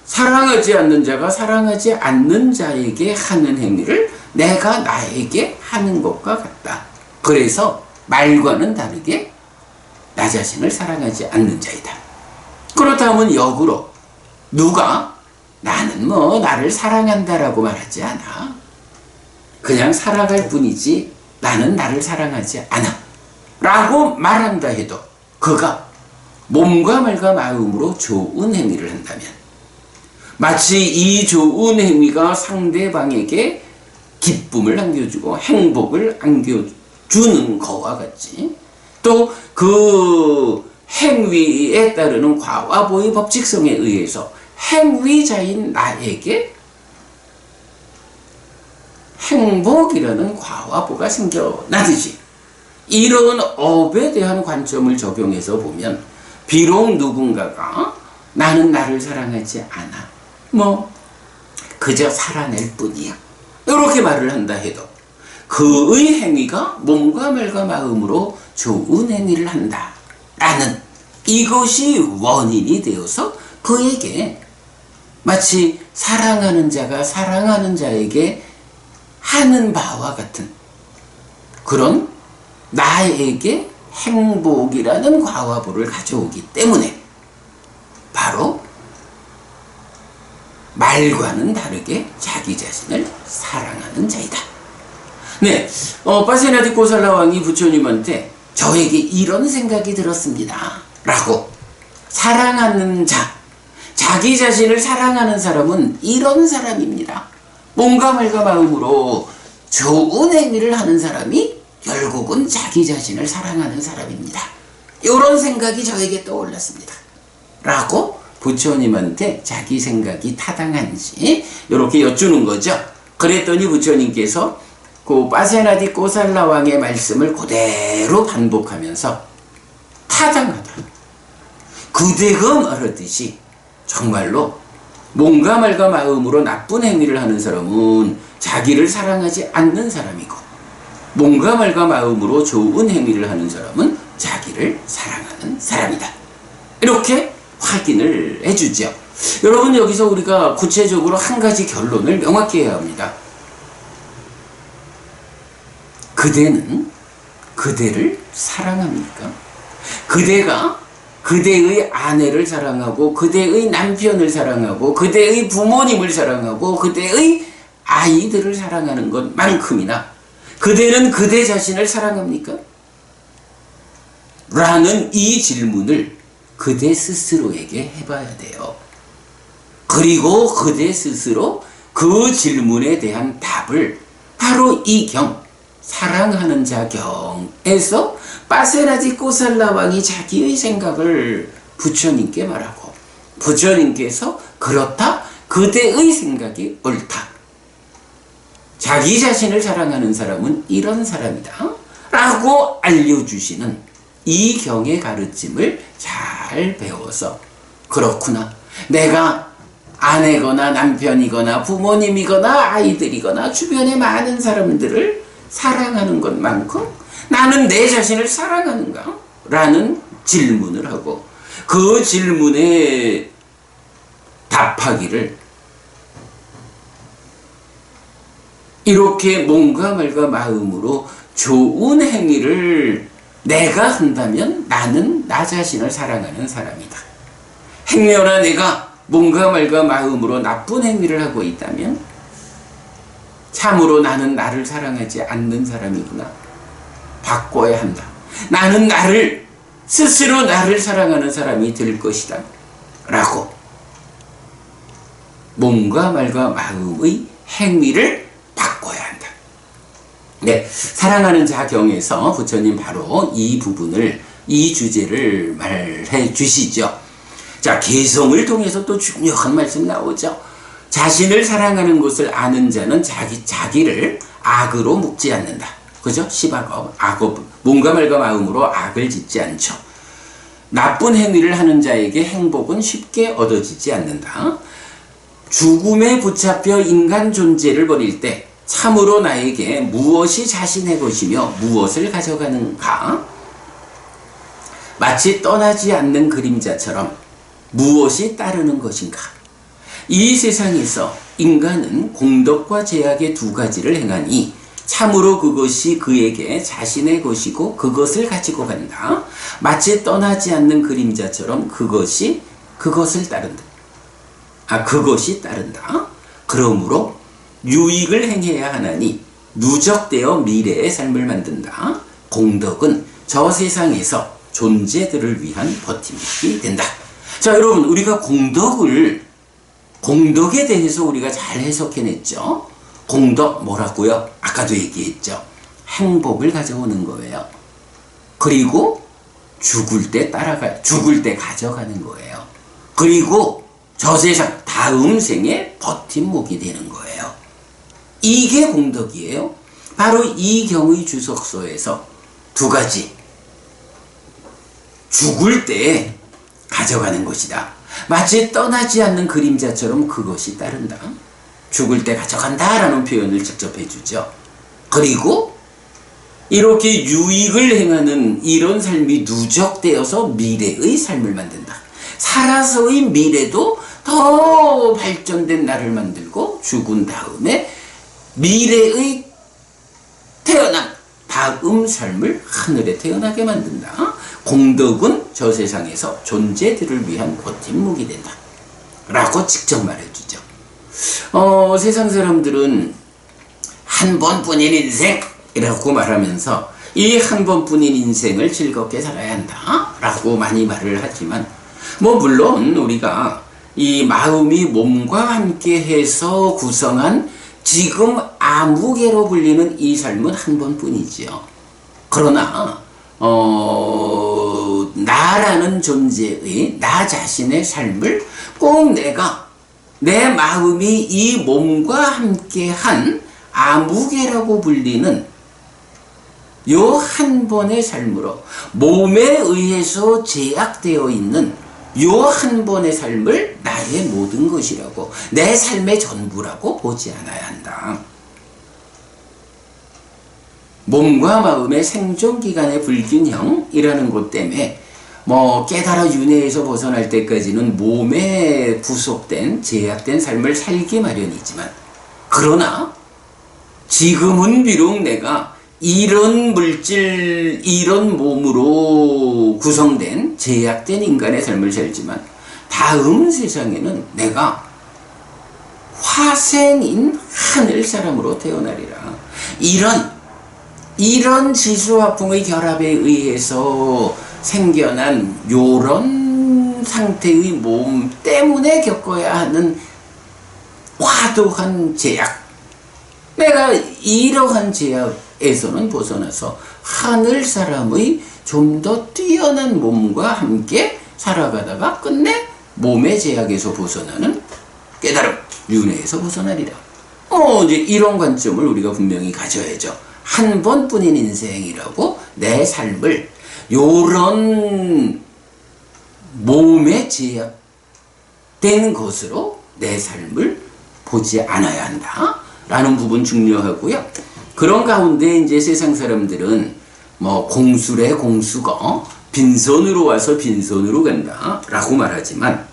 사랑하지 않는 자가 사랑하지 않는 자에게 하는 행위를 내가 나에게 하는 것과 같다. 그래서 말과는 다르게 나 자신을 사랑하지 않는 자이다. 그렇다면 역으로 누가 나는 나를 사랑한다라고 말하지 않아. 그냥 살아갈 뿐이지 나는 나를 사랑하지 않아 라고 말한다 해도 그가 몸과 말과 마음으로 좋은 행위를 한다면 마치 이 좋은 행위가 상대방에게 기쁨을 안겨주고 행복을 안겨주는 것과 같이 또 그 행위에 따르는 과와보의 법칙성에 의해서 행위자인 나에게 행복이라는 과와보가 생겨나듯이 이런 업에 대한 관점을 적용해서 보면 비록 누군가가 나는 나를 사랑하지 않아 그저 살아낼 뿐이야 이렇게 말을 한다 해도 그의 행위가 몸과 말과 마음으로 좋은 행위를 한다 라는 이것이 원인이 되어서 그에게 마치 사랑하는 자가 사랑하는 자에게 하는 바와 같은 그런 나에게 행복이라는 과와보를 가져오기 때문에 바로 말과는 다르게 자기 자신을 사랑하는 자이다. 네, 빠세나디 고살라왕이 부처님한테 저에게 이런 생각이 들었습니다 라고 사랑하는 자, 자기 자신을 사랑하는 사람은 이런 사람입니다. 몸과 말과 마음으로 좋은 행위를 하는 사람이 결국은 자기 자신을 사랑하는 사람입니다. 이런 생각이 저에게 떠올랐습니다 라고 부처님한테 자기 생각이 타당한지 이렇게 여쭈는 거죠. 그랬더니 부처님께서 그 빠세나디 꼬살라왕의 말씀을 그대로 반복하면서 타당하다. 그대가 말하듯이 정말로 몸과 말과 마음으로 나쁜 행위를 하는 사람은 자기를 사랑하지 않는 사람이고 몸과 말과 마음으로 좋은 행위를 하는 사람은 자기를 사랑하는 사람이다. 이렇게 확인을 해주죠. 여러분 여기서 우리가 구체적으로 한 가지 결론을 명확히 해야 합니다. 그대는 그대를 사랑합니까? 그대가 그대의 아내를 사랑하고 그대의 남편을 사랑하고 그대의 부모님을 사랑하고 그대의 아이들을 사랑하는 것만큼이나 그대는 그대 자신을 사랑합니까? 라는 이 질문을 그대 스스로에게 해봐야 돼요. 그리고 그대 스스로 그 질문에 대한 답을 바로 이 경, 사랑하는 자 경에서 빠세라지 꼬살라 왕이 자기의 생각을 부처님께 말하고 부처님께서 그렇다, 그대의 생각이 옳다, 자기 자신을 사랑하는 사람은 이런 사람이다 라고 알려주시는 이 경의 가르침을 잘 배워서, 그렇구나, 내가 아내거나 남편이거나 부모님이거나 아이들이거나 주변의 많은 사람들을 사랑하는 것만큼 나는 내 자신을 사랑하는가? 라는 질문을 하고 그 질문에 답하기를 이렇게 몸과 말과 마음으로 좋은 행위를 내가 한다면 나는 나 자신을 사랑하는 사람이다. 행여나 내가 몸과 말과 마음으로 나쁜 행위를 하고 있다면 참으로 나는 나를 사랑하지 않는 사람이구나. 바꿔야 한다. 나는 나를 스스로 나를 사랑하는 사람이 될 것이다. 라고 몸과 말과 마음의 행위를 바꿔야 한다. 네, 사랑하는 자경에서 부처님 바로 이 부분을, 이 주제를 말해 주시죠. 자, 개성을 통해서 또 중요한 말씀 나오죠. 자신을 사랑하는 것을 아는 자는 자기를 악으로 묶지 않는다. 그죠? 시박업, 악업, 몸과 말과 마음으로 악을 짓지 않죠. 나쁜 행위를 하는 자에게 행복은 쉽게 얻어지지 않는다. 죽음에 붙잡혀 인간 존재를 버릴 때 참으로 나에게 무엇이 자신의 것이며 무엇을 가져가는가? 마치 떠나지 않는 그림자처럼 무엇이 따르는 것인가? 이 세상에서 인간은 공덕과 제약의 두 가지를 행하니 참으로 그것이 그에게 자신의 것이고 그것을 가지고 간다. 마치 떠나지 않는 그림자처럼 그것이 따른다. 그것이 따른다. 그러므로 유익을 행해야 하나니 누적되어 미래의 삶을 만든다. 공덕은 저 세상에서 존재들을 위한 버팀목이 된다. 자, 여러분, 우리가 공덕에 대해서 우리가 잘 해석해냈죠. 공덕 뭐라고요? 아까도 얘기했죠. 행복을 가져오는 거예요. 그리고 죽을 때 가져가는 거예요. 그리고 저 세상 다음 생에 버팀목이 되는 거예요. 이게 공덕이에요. 바로 이 경의 주석서에서 두 가지. 죽을 때 가져가는 것이다. 마치 떠나지 않는 그림자처럼 그것이 따른다. 죽을 때 가져간다 라는 표현을 직접 해주죠. 그리고 이렇게 유익을 행하는 이런 삶이 누적되어서 미래의 삶을 만든다. 살아서의 미래도 더 발전된 나를 만들고 죽은 다음에 미래의 다음 삶을 하늘에 태어나게 만든다. 공덕은 저 세상에서 존재들을 위한 버팀목이 된다. 라고 직접 말해주죠. 세상 사람들은 한 번뿐인 인생이라고 말하면서 이 한 번뿐인 인생을 즐겁게 살아야 한다. 라고 많이 말을 하지만 물론 우리가 이 마음이 몸과 함께 해서 구성한 지금 아무개로 불리는 이 삶은 한 번뿐이지요. 그러나 나라는 존재의 나 자신의 삶을 꼭 내 마음이 이 몸과 함께한 아무개라고 불리는 요 한 번의 삶으로 몸에 의해서 제약되어 있는 요 한 번의 삶을 나의 모든 것이라고, 내 삶의 전부라고 보지 않아야 한다. 몸과 마음의 생존기간의 불균형이라는 것 때문에 깨달아 윤회에서 벗어날 때까지는 몸에 구속된 제약된 삶을 살기 마련이지만, 그러나 지금은 비록 내가 이런 물질, 이런 몸으로 구성된 제약된 인간의 삶을 살지만 다음 세상에는 내가 화생인 하늘 사람으로 태어나리라. 이런 지수화풍의 결합에 의해서 생겨난 요런 상태의 몸 때문에 겪어야 하는 과도한 제약, 내가 이러한 제약에서는 벗어나서 하늘 사람의 좀 더 뛰어난 몸과 함께 살아가다가 끝내 몸의 제약에서 벗어나는 깨달음, 윤회에서 벗어나리라. 이제 이런 관점을 우리가 분명히 가져야죠. 한 번뿐인 인생이라고 내 삶을 요런 몸에 제약된 것으로 내 삶을 보지 않아야 한다 라는 부분 중요하고요. 그런 가운데 이제 세상 사람들은 뭐 공수래 공수거, 빈손으로 와서 빈손으로 간다 라고 말하지만,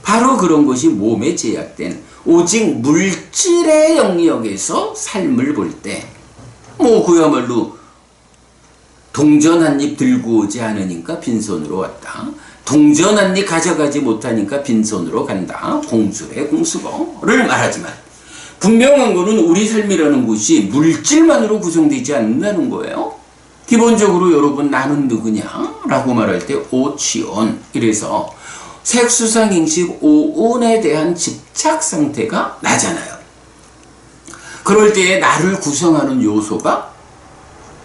바로 그런 것이 몸에 제약된 오직 물질의 영역에서 삶을 볼 때 그야말로 동전 한 입 들고 오지 않으니까 빈손으로 왔다, 동전 한 입 가져가지 못하니까 빈손으로 간다, 공수래 공수거를 말하지만, 분명한 거는 우리 삶이라는 것이 물질만으로 구성되지 않는다는 거예요. 기본적으로 여러분, 나는 누구냐? 라고 말할 때 오치온, 이래서 색수상행식 오온에 대한 집착 상태가 나잖아요. 그럴 때에 나를 구성하는 요소가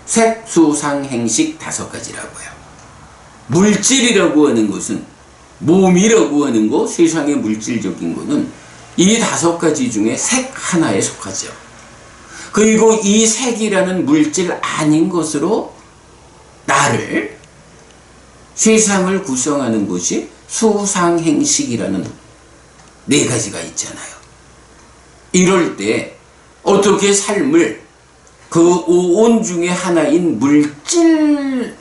색수상행식 5가지라고요. 물질이라고 하는 것은, 몸이라고 하는 거, 세상의 물질적인 거는 이 5가지 중에 색 하나에 속하죠. 그리고 이 색이라는 물질 아닌 것으로 나를, 세상을 구성하는 것이 수상행식이라는 4가지가 있잖아요. 이럴 때 어떻게 삶을 그 오온 중에 하나인 물질로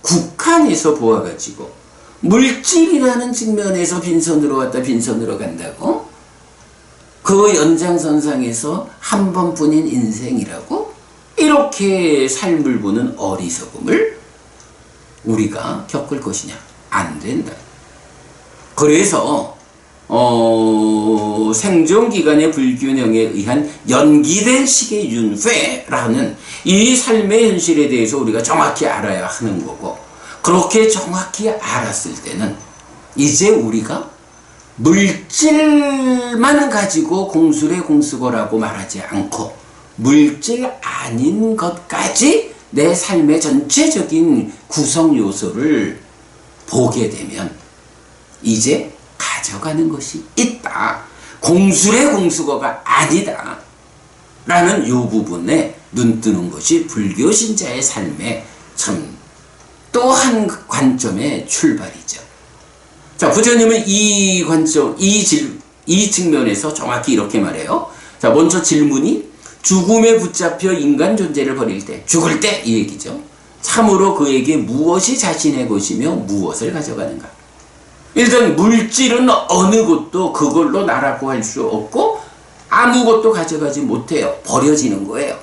국한해서 보아가지고, 물질이라는 측면에서 빈손으로 왔다 빈손으로 간다고, 그 연장선상에서 한 번뿐인 인생이라고 이렇게 삶을 보는 어리석음을 우리가 겪을 것이냐? 안 된다. 그래서 생존기간의 불균형에 의한 연기된 식의 윤회라는 이 삶의 현실에 대해서 우리가 정확히 알아야 하는 거고, 그렇게 정확히 알았을 때는 이제 우리가 물질만 가지고 공수래 공수거라고 말하지 않고, 물질 아닌 것까지 내 삶의 전체적인 구성 요소를 보게 되면 이제 가져가는 것이 있다, 공수래 공수거가 아니다 라는 요 부분에 눈뜨는 것이 불교 신자의 삶의 참 또 한 관점의 출발이죠. 자, 부처님은 이 관점, 이 측면에서 정확히 이렇게 말해요. 자, 먼저 질문이, 죽음에 붙잡혀 인간 존재를 버릴 때, 죽을 때 이 얘기죠. 참으로 그에게 무엇이 자신의 것이며 무엇을 가져가는가? 일단 물질은 어느 것도 그걸로 나라고 할 수 없고 아무것도 가져가지 못해요. 버려지는 거예요.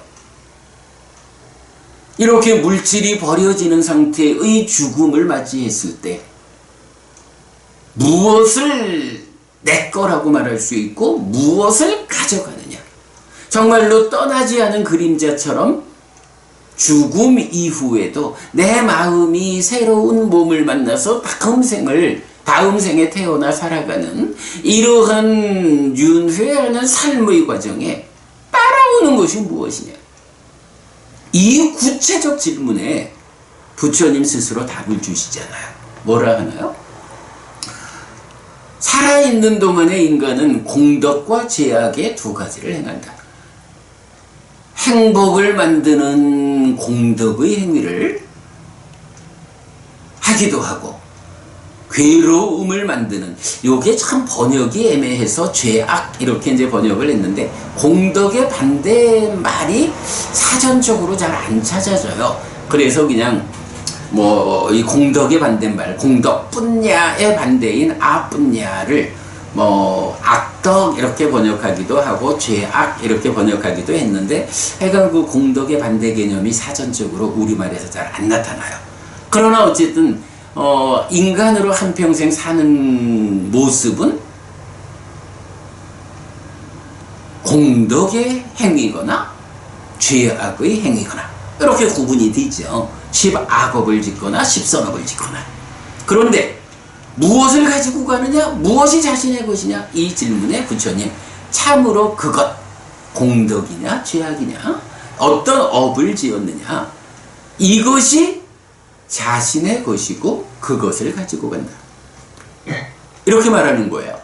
이렇게 물질이 버려지는 상태의 죽음을 맞이했을 때 무엇을 내 거라고 말할 수 있고 무엇을 가져가느냐, 정말로 떠나지 않은 그림자처럼 죽음 이후에도 내 마음이 새로운 몸을 만나서 다음 생에 태어나 살아가는 이러한 윤회하는 삶의 과정에 따라오는 것이 무엇이냐, 이 구체적 질문에 부처님 스스로 답을 주시잖아요. 뭐라 하나요? 살아있는 동안의 인간은 공덕과 제약의 2가지를 행한다. 행복을 만드는 공덕의 행위를 하기도 하고, 괴로움을 만드는, 요게 참 번역이 애매해서 죄악 이렇게 이제 번역을 했는데, 공덕의 반대말이 사전적으로 잘 안 찾아져요. 그래서 그냥 이 공덕의 반대말, 공덕 뿐야의 반대인 아뿐야를 악덕 이렇게 번역하기도 하고 죄악 이렇게 번역하기도 했는데, 하여간 그 공덕의 반대 개념이 사전적으로 우리말에서 잘 안 나타나요. 그러나 어쨌든 인간으로 한평생 사는 모습은 공덕의 행위거나 죄악의 행위거나 이렇게 구분이 되죠. 10악업을 짓거나 10선업을 짓거나. 그런데 무엇을 가지고 가느냐, 무엇이 자신의 것이냐, 이 질문에 부처님 참으로 그것, 공덕이냐 죄악이냐, 어떤 업을 지었느냐, 이것이 자신의 것이고 그것을 가지고 간다. 이렇게 말하는 거예요.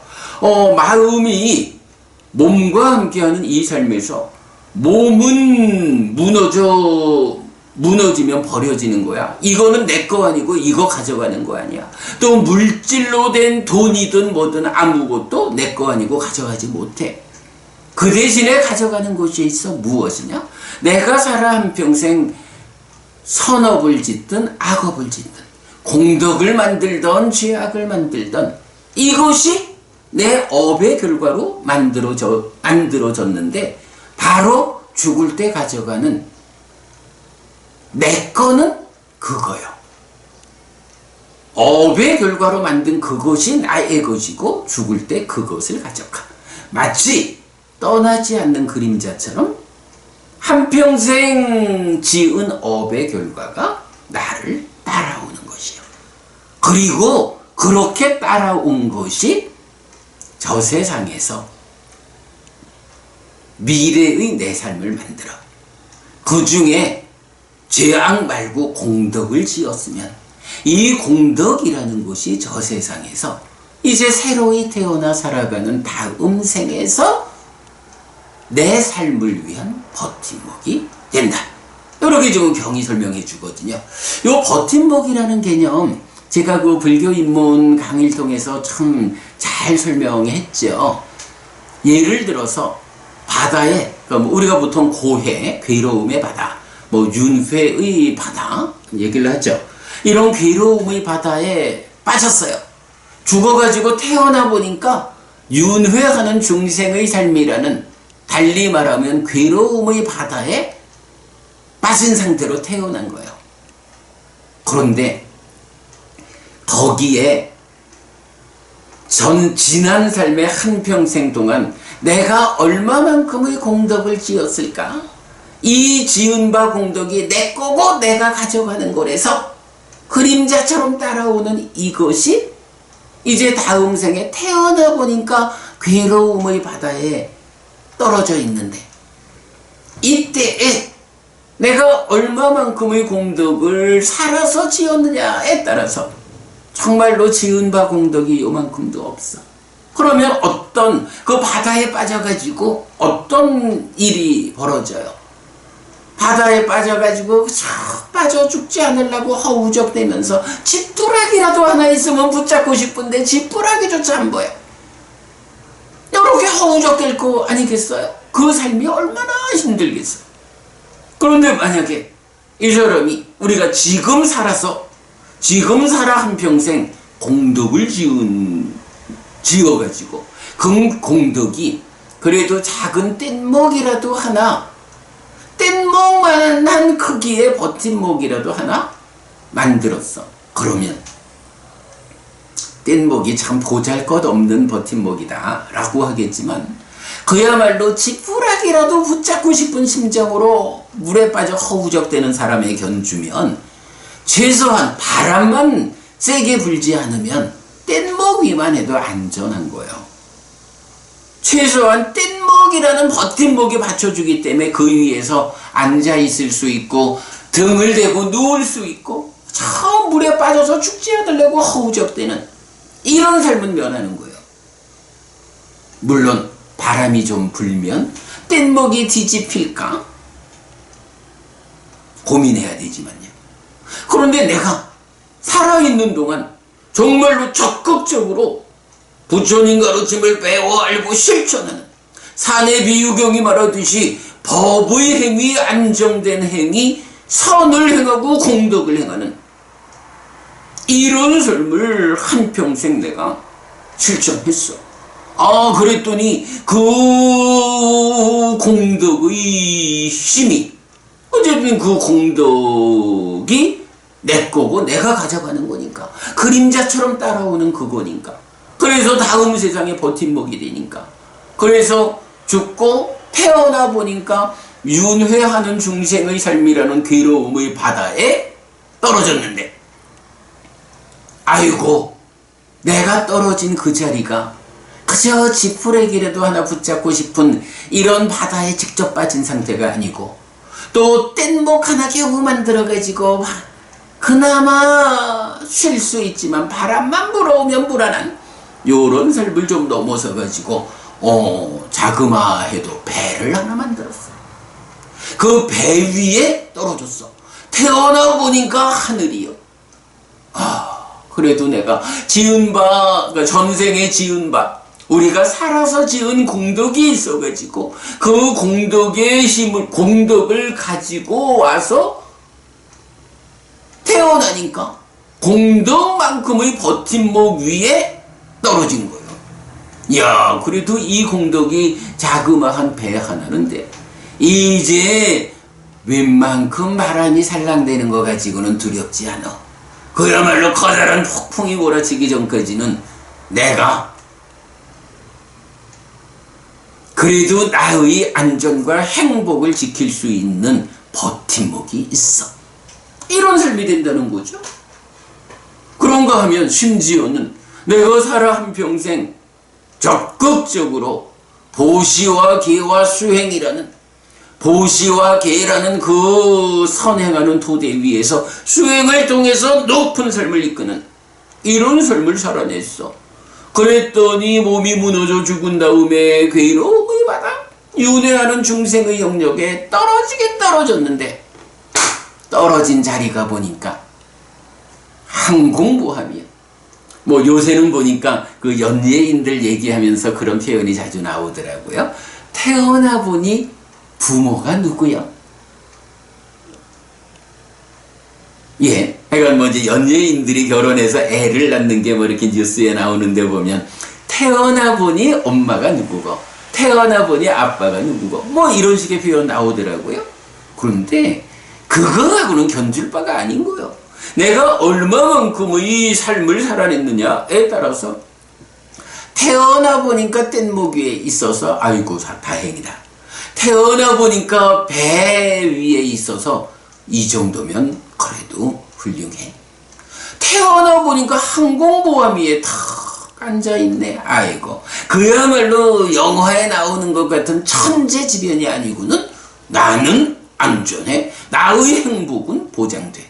마음이 몸과 함께하는 이 삶에서 몸은 무너지면 버려지는 거야. 이거는 내 거 아니고 이거 가져가는 거 아니야. 또 물질로 된 돈이든 뭐든 아무것도 내 거 아니고 가져가지 못해. 그 대신에 가져가는 것이 있어. 무엇이냐? 내가 살아 한평생 선업을 짓든 악업을 짓든 공덕을 만들던 죄악을 만들던 이것이 내 업의 결과로 만들어졌는데 바로 죽을 때 가져가는 내 거는 그거요. 업의 결과로 만든 그것이 나의 것이고 죽을 때 그것을 가져가. 마치 떠나지 않는 그림자처럼 한평생 지은 업의 결과가 나를 따라오는 것이요. 그리고 그렇게 따라온 것이 저 세상에서 미래의 내 삶을 만들어. 그 중에 죄악 말고 공덕을 지었으면 이 공덕이라는 것이 저 세상에서 이제 새로이 태어나 살아가는 다음 생에서 내 삶을 위한 버팀목이 된다. 이렇게 지금 경이 설명해 주거든요. 요 버팀목이라는 개념 제가 그 불교 입문 강의를 통해서 참 잘 설명했죠. 예를 들어서 바다에 우리가 보통 고해, 괴로움의 바다, 윤회의 바다 얘기를 하죠. 이런 괴로움의 바다에 빠졌어요. 죽어가지고 태어나 보니까 윤회하는 중생의 삶이라는, 달리 말하면 괴로움의 바다에 빠진 상태로 태어난 거예요. 그런데 거기에 지난 삶의 한평생 동안 내가 얼마만큼의 공덕을 지었을까? 이 지은 바 공덕이 내 거고 내가 가져가는 거라서 그림자처럼 따라오는 이것이 이제 다음 생에 태어나 보니까 괴로움의 바다에 떨어져 있는데, 이때에 내가 얼마만큼의 공덕을 살아서 지었느냐에 따라서 정말로 지은 바 공덕이 요만큼도 없어. 그러면 어떤 그 바다에 빠져가지고 어떤 일이 벌어져요? 바다에 빠져가지고 빠져 죽지 않으려고 허우적대면서 지푸라기라도 하나 있으면 붙잡고 싶은데 지푸라기조차 안 보여. 이렇게 허우적댈 거 아니겠어요? 그 삶이 얼마나 힘들겠어요. 그런데 만약에 이 사람이 우리가 지금 살아 한평생 공덕을 지어가지고 그 공덕이 그래도 작은 뗏목이라도 하나, 뗏목만한 크기의 버팀목이라도 하나 만들었어. 그러면 뗏목이 참 보잘것없는 버팀목이다 라고 하겠지만, 그야말로 지푸라기라도 붙잡고 싶은 심정으로 물에 빠져 허우적대는 사람에 견주면 최소한 바람만 세게 불지 않으면 뗏목 위만 해도 안전한 거예요. 최소한 뗏목이라는 버팀목이 받쳐주기 때문에 그 위에서 앉아있을 수 있고 등을 대고 누울 수 있고 저 물에 빠져서 죽지 않으려고 허우적대는 이런 삶은 면하는 거예요. 물론 바람이 좀 불면 뗏목이 뒤집힐까 고민해야 되지만요. 그런데 내가 살아있는 동안 정말로 적극적으로 부처님 가르침을 배워 알고 실천하는, 사내 비유경이 말하듯이 법의 행위, 안정된 행위, 선을 행하고 공덕을 행하는 이런 삶을 한평생 내가 실천했어. 그랬더니 그 공덕의 힘이, 어쨌든 그 공덕이 내 거고 내가 가져가는 거니까, 그림자처럼 따라오는 그거니까, 그래서 다음 세상에 버팀목이 되니까, 그래서 죽고 태어나 보니까 윤회하는 중생의 삶이라는 괴로움의 바다에 떨어졌는데, 아이고 내가 떨어진 그 자리가 그저 지푸라기라도 하나 붙잡고 싶은 이런 바다에 직접 빠진 상태가 아니고, 또 뗏목 하나 겨우 만들어가지고 그나마 쉴 수 있지만 바람만 불어오면 불안한 요런 삶을 좀 넘어서 가지고 자그마해도 배를 하나 만들었어. 그 배 위에 떨어졌어. 태어나 보니까 하늘이요. 그래도 내가 지은 바, 그러니까 전생에 지은 바, 우리가 살아서 지은 공덕이 있어가지고 그 공덕의 힘을, 공덕을 가지고 와서 태어나니까 공덕만큼의 버팀목 위에 떨어진 거예요. 야, 그래도 이 공덕이 자그마한 배 하나는 돼. 이제 웬만큼 바람이 살랑대는 거 가지고는 두렵지 않아. 그야말로 커다란 폭풍이 몰아치기 전까지는 내가 그래도 나의 안전과 행복을 지킬 수 있는 버팀목이 있어. 이런 삶이 된다는 거죠. 그런가 하면 심지어는 내가 살아 한평생 적극적으로 보시와 계와 수행이라는, 보시와 계라는 그 선행하는 토대 위에서 수행을 통해서 높은 삶을 이끄는 이런 삶을 살아냈어. 그랬더니 몸이 무너져 죽은 다음에 괴로움을 받아 윤회하는 중생의 영역에 떨어지긴 떨어졌는데, 떨어진 자리가 보니까 항공모함이야. 뭐 요새는 보니까 그 연예인들 얘기하면서 그런 표현이 자주 나오더라고요. 태어나 보니 부모가 누구요? 예. 그러니까 뭐 이제 연예인들이 결혼해서 애를 낳는 게 뭐 이렇게 뉴스에 나오는데 보면 태어나 보니 엄마가 누구고, 태어나 보니 아빠가 누구고, 뭐 이런 식의 표현 나오더라고요. 그런데 그거하고는 견줄 바가 아닌 거예요. 내가 얼마만큼의 삶을 살아냈느냐에 따라서 태어나 보니까 뗏목 위에 있어서 아이고 다행이다. 태어나 보니까 배 위에 있어서 이 정도면 그래도 훌륭해. 태어나 보니까 항공모함 위에 탁 앉아있네. 아이고, 그야말로 영화에 나오는 것 같은 천재지변이 아니고는 나는 안전해. 나의 행복은 보장돼.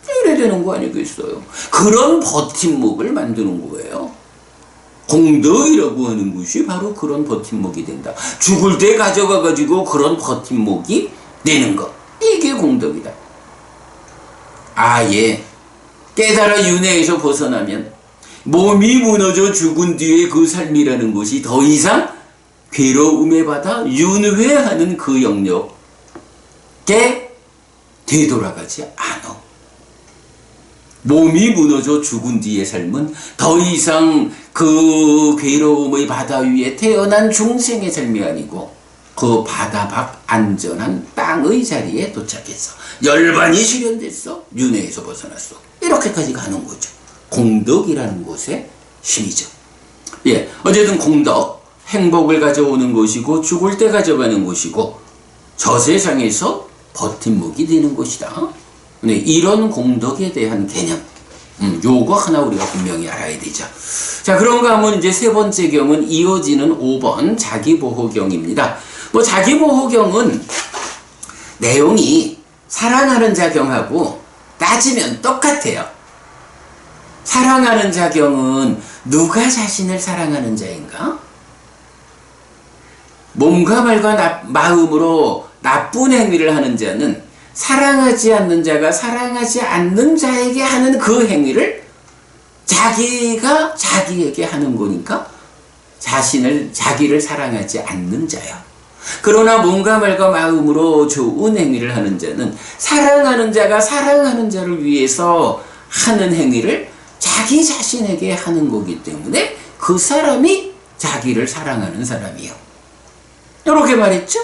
이래야 되는 거 아니겠어요? 그런 버팀목을 만드는 거예요. 공덕이라고 하는 것이 바로 그런 버팀목이 된다. 죽을 때 가져가가지고 그런 버팀목이 되는 것. 이게 공덕이다. 아예 깨달아 윤회에서 벗어나면 몸이 무너져 죽은 뒤에 그 삶이라는 것이 더 이상 괴로움에 받아 윤회하는 그 영역에 되돌아가지 않아. 몸이 무너져 죽은 뒤의 삶은 더 이상 그 괴로움의 바다 위에 태어난 중생의 삶이 아니고 그 바다 밖 안전한 땅의 자리에 도착했어. 열반이 실현됐어. 윤회에서 벗어났어. 이렇게까지 가는 거죠. 공덕이라는 곳의 힘이죠. 예, 어쨌든 공덕, 행복을 가져오는 것이고 죽을 때 가져가는 것이고 저 세상에서 버팀목이 되는 것이다. 네, 이런 공덕에 대한 개념, 요거 하나 우리가 분명히 알아야 되죠. 자, 그런가 하면 이제 세 번째 경은 이어지는 5번 자기보호경입니다. 뭐 자기보호경은 내용이 사랑하는 자경하고 따지면 똑같아요. 사랑하는 자경은 누가 자신을 사랑하는 자인가? 몸과 말과 마음으로 나쁜 행위를 하는 자는 사랑하지 않는 자가 사랑하지 않는 자에게 하는 그 행위를 자기가 자기에게 하는 거니까 자기를 사랑하지 않는 자야. 그러나 몸과 말과 마음으로 좋은 행위를 하는 자는 사랑하는 자가 사랑하는 자를 위해서 하는 행위를 자기 자신에게 하는 거기 때문에 그 사람이 자기를 사랑하는 사람이요. 이렇게 말했죠?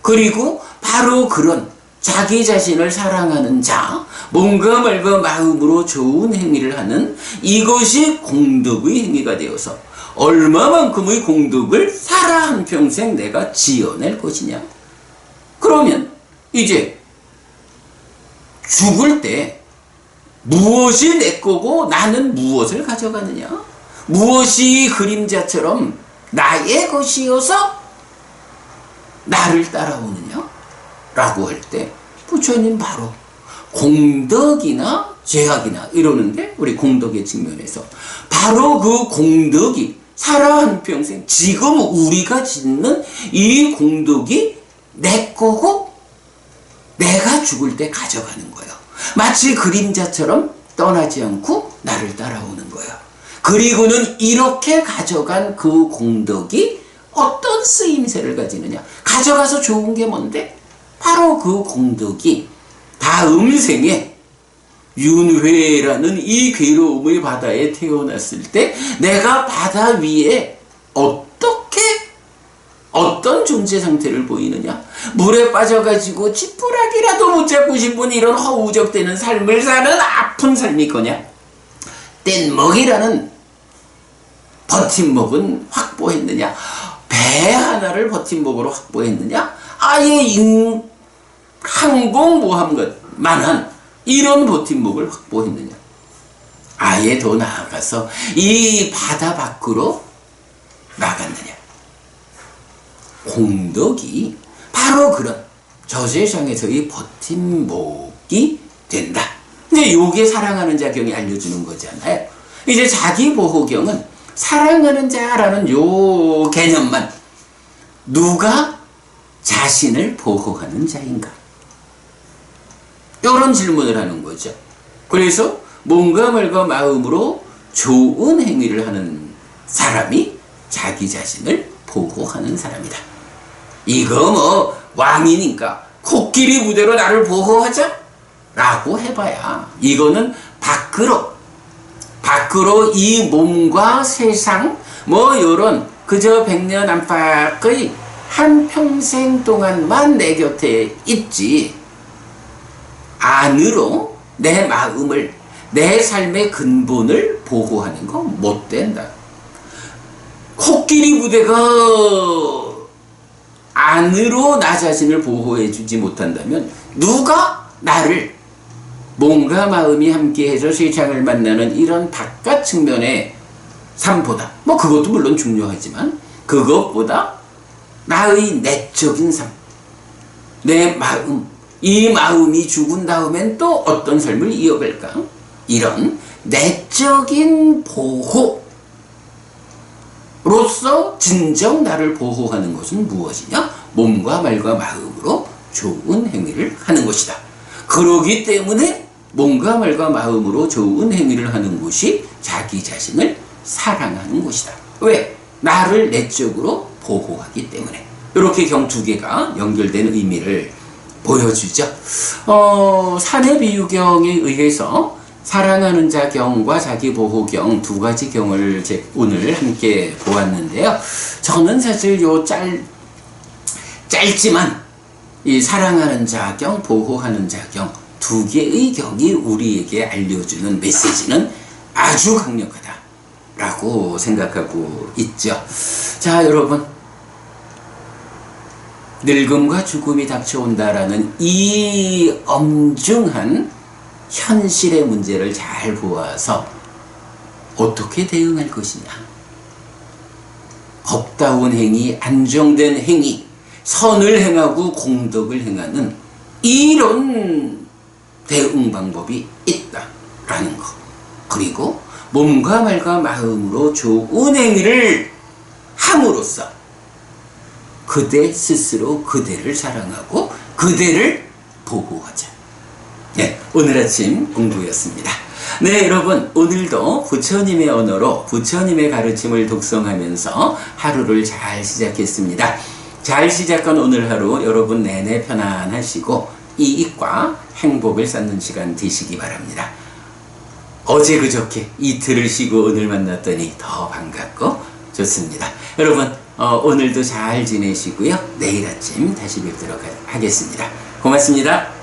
그리고 바로 그런 자기 자신을 사랑하는 자, 몸과 말과 마음으로 좋은 행위를 하는 이것이 공덕의 행위가 되어서 얼마만큼의 공덕을 살아 한평생 내가 지어낼 것이냐. 그러면 이제 죽을 때 무엇이 내 거고 나는 무엇을 가져가느냐? 무엇이 그림자처럼 나의 것이어서 나를 따라오느냐? 라고 할 때 부처님 바로 공덕이나 죄악이나 이러는데 우리 공덕의 측면에서 바로 그 공덕이 살아 한평생 지금 우리가 짓는 이 공덕이 내 거고 내가 죽을 때 가져가는 거예요. 마치 그림자처럼 떠나지 않고 나를 따라오는 거예요. 그리고는 이렇게 가져간 그 공덕이 어떤 쓰임새를 가지느냐. 가져가서 좋은 게 뭔데? 바로 그 공덕이 다음 생에 윤회라는 이 괴로움의 바다에 태어났을 때 내가 바다 위에 어떤 존재 상태를 보이느냐? 물에 빠져가지고 지푸라기라도 못 잡고 싶은 이런 허우적대는 삶을 사는 아픈 삶이 거냐? 뗏먹이라는 버팀목은 확보했느냐? 배 하나를 버팀목으로 확보했느냐? 아예 항공모함만한 이런 버팀목을 확보했느냐? 아예 더 나아가서 이 바다 밖으로 나갔느냐? 공덕이 바로 그런 저 세상에서의 버팀목이 된다. 이제 요게 사랑하는 자경이 알려주는 거잖아요. 이제 자기보호경은 사랑하는 자라는 요 개념만 누가 자신을 보호하는 자인가? 이런 질문을 하는 거죠. 그래서 몸과 말과 마음으로 좋은 행위를 하는 사람이 자기 자신을 보호하는 사람이다. 이거 뭐 왕이니까 코끼리 부대로 나를 보호하자? 라고 해봐야 이거는 밖으로 이 몸과 세상 뭐 요런 그저 백년 안팎의 한평생 동안만 내 곁에 있지 안으로 내 마음을 내 삶의 근본을 보호하는 건 못 된다. 코끼리 부대가 안으로 나 자신을 보호해 주지 못한다면 누가 나를 몸과 마음이 함께해서 세상을 만나는 이런 바깥 측면의 삶보다 뭐 그것도 물론 중요하지만 그것보다 나의 내적인 삶, 내 마음, 이 마음이 죽은 다음엔 또 어떤 삶을 이어갈까? 이런 내적인 보호로서 진정 나를 보호하는 것은 무엇이냐? 몸과 말과 마음으로 좋은 행위를 하는 것이다. 그러기 때문에 몸과 말과 마음으로 좋은 행위를 하는 것이 자기 자신을 사랑하는 것이다. 왜? 나를 내적으로 보호하기 때문에. 이렇게 경 두 개가 연결된 의미를 보여주죠. 사내비유경에 의해서 사랑하는 자 경과 자기보호경 두 가지 경을 오늘 함께 보았는데요. 저는 사실 짧지만 이 사랑하는 자경, 보호하는 자경 두 개의 경이 우리에게 알려주는 메시지는 아주 강력하다라고 생각하고 있죠. 자, 여러분. 늙음과 죽음이 닥쳐온다라는 이 엄중한 현실의 문제를 잘 보아서 어떻게 대응할 것이냐. 법다운 행위, 안정된 행위, 선을 행하고 공덕을 행하는 이런 대응 방법이 있다라는 것. 그리고 몸과 말과 마음으로 좋은 행위를 함으로써 그대 스스로 그대를 사랑하고 그대를 보호하자. 네, 오늘 아침 공부였습니다. 네, 여러분, 오늘도 부처님의 언어로 부처님의 가르침을 독송하면서 하루를 잘 시작했습니다. 잘 시작한 오늘 하루 여러분 내내 편안하시고 이익과 행복을 쌓는 시간 되시기 바랍니다. 어제 그저께 이틀을 쉬고 오늘 만났더니 더 반갑고 좋습니다. 여러분 오늘도 잘 지내시고요. 내일 아침 다시 뵙도록 하겠습니다. 고맙습니다.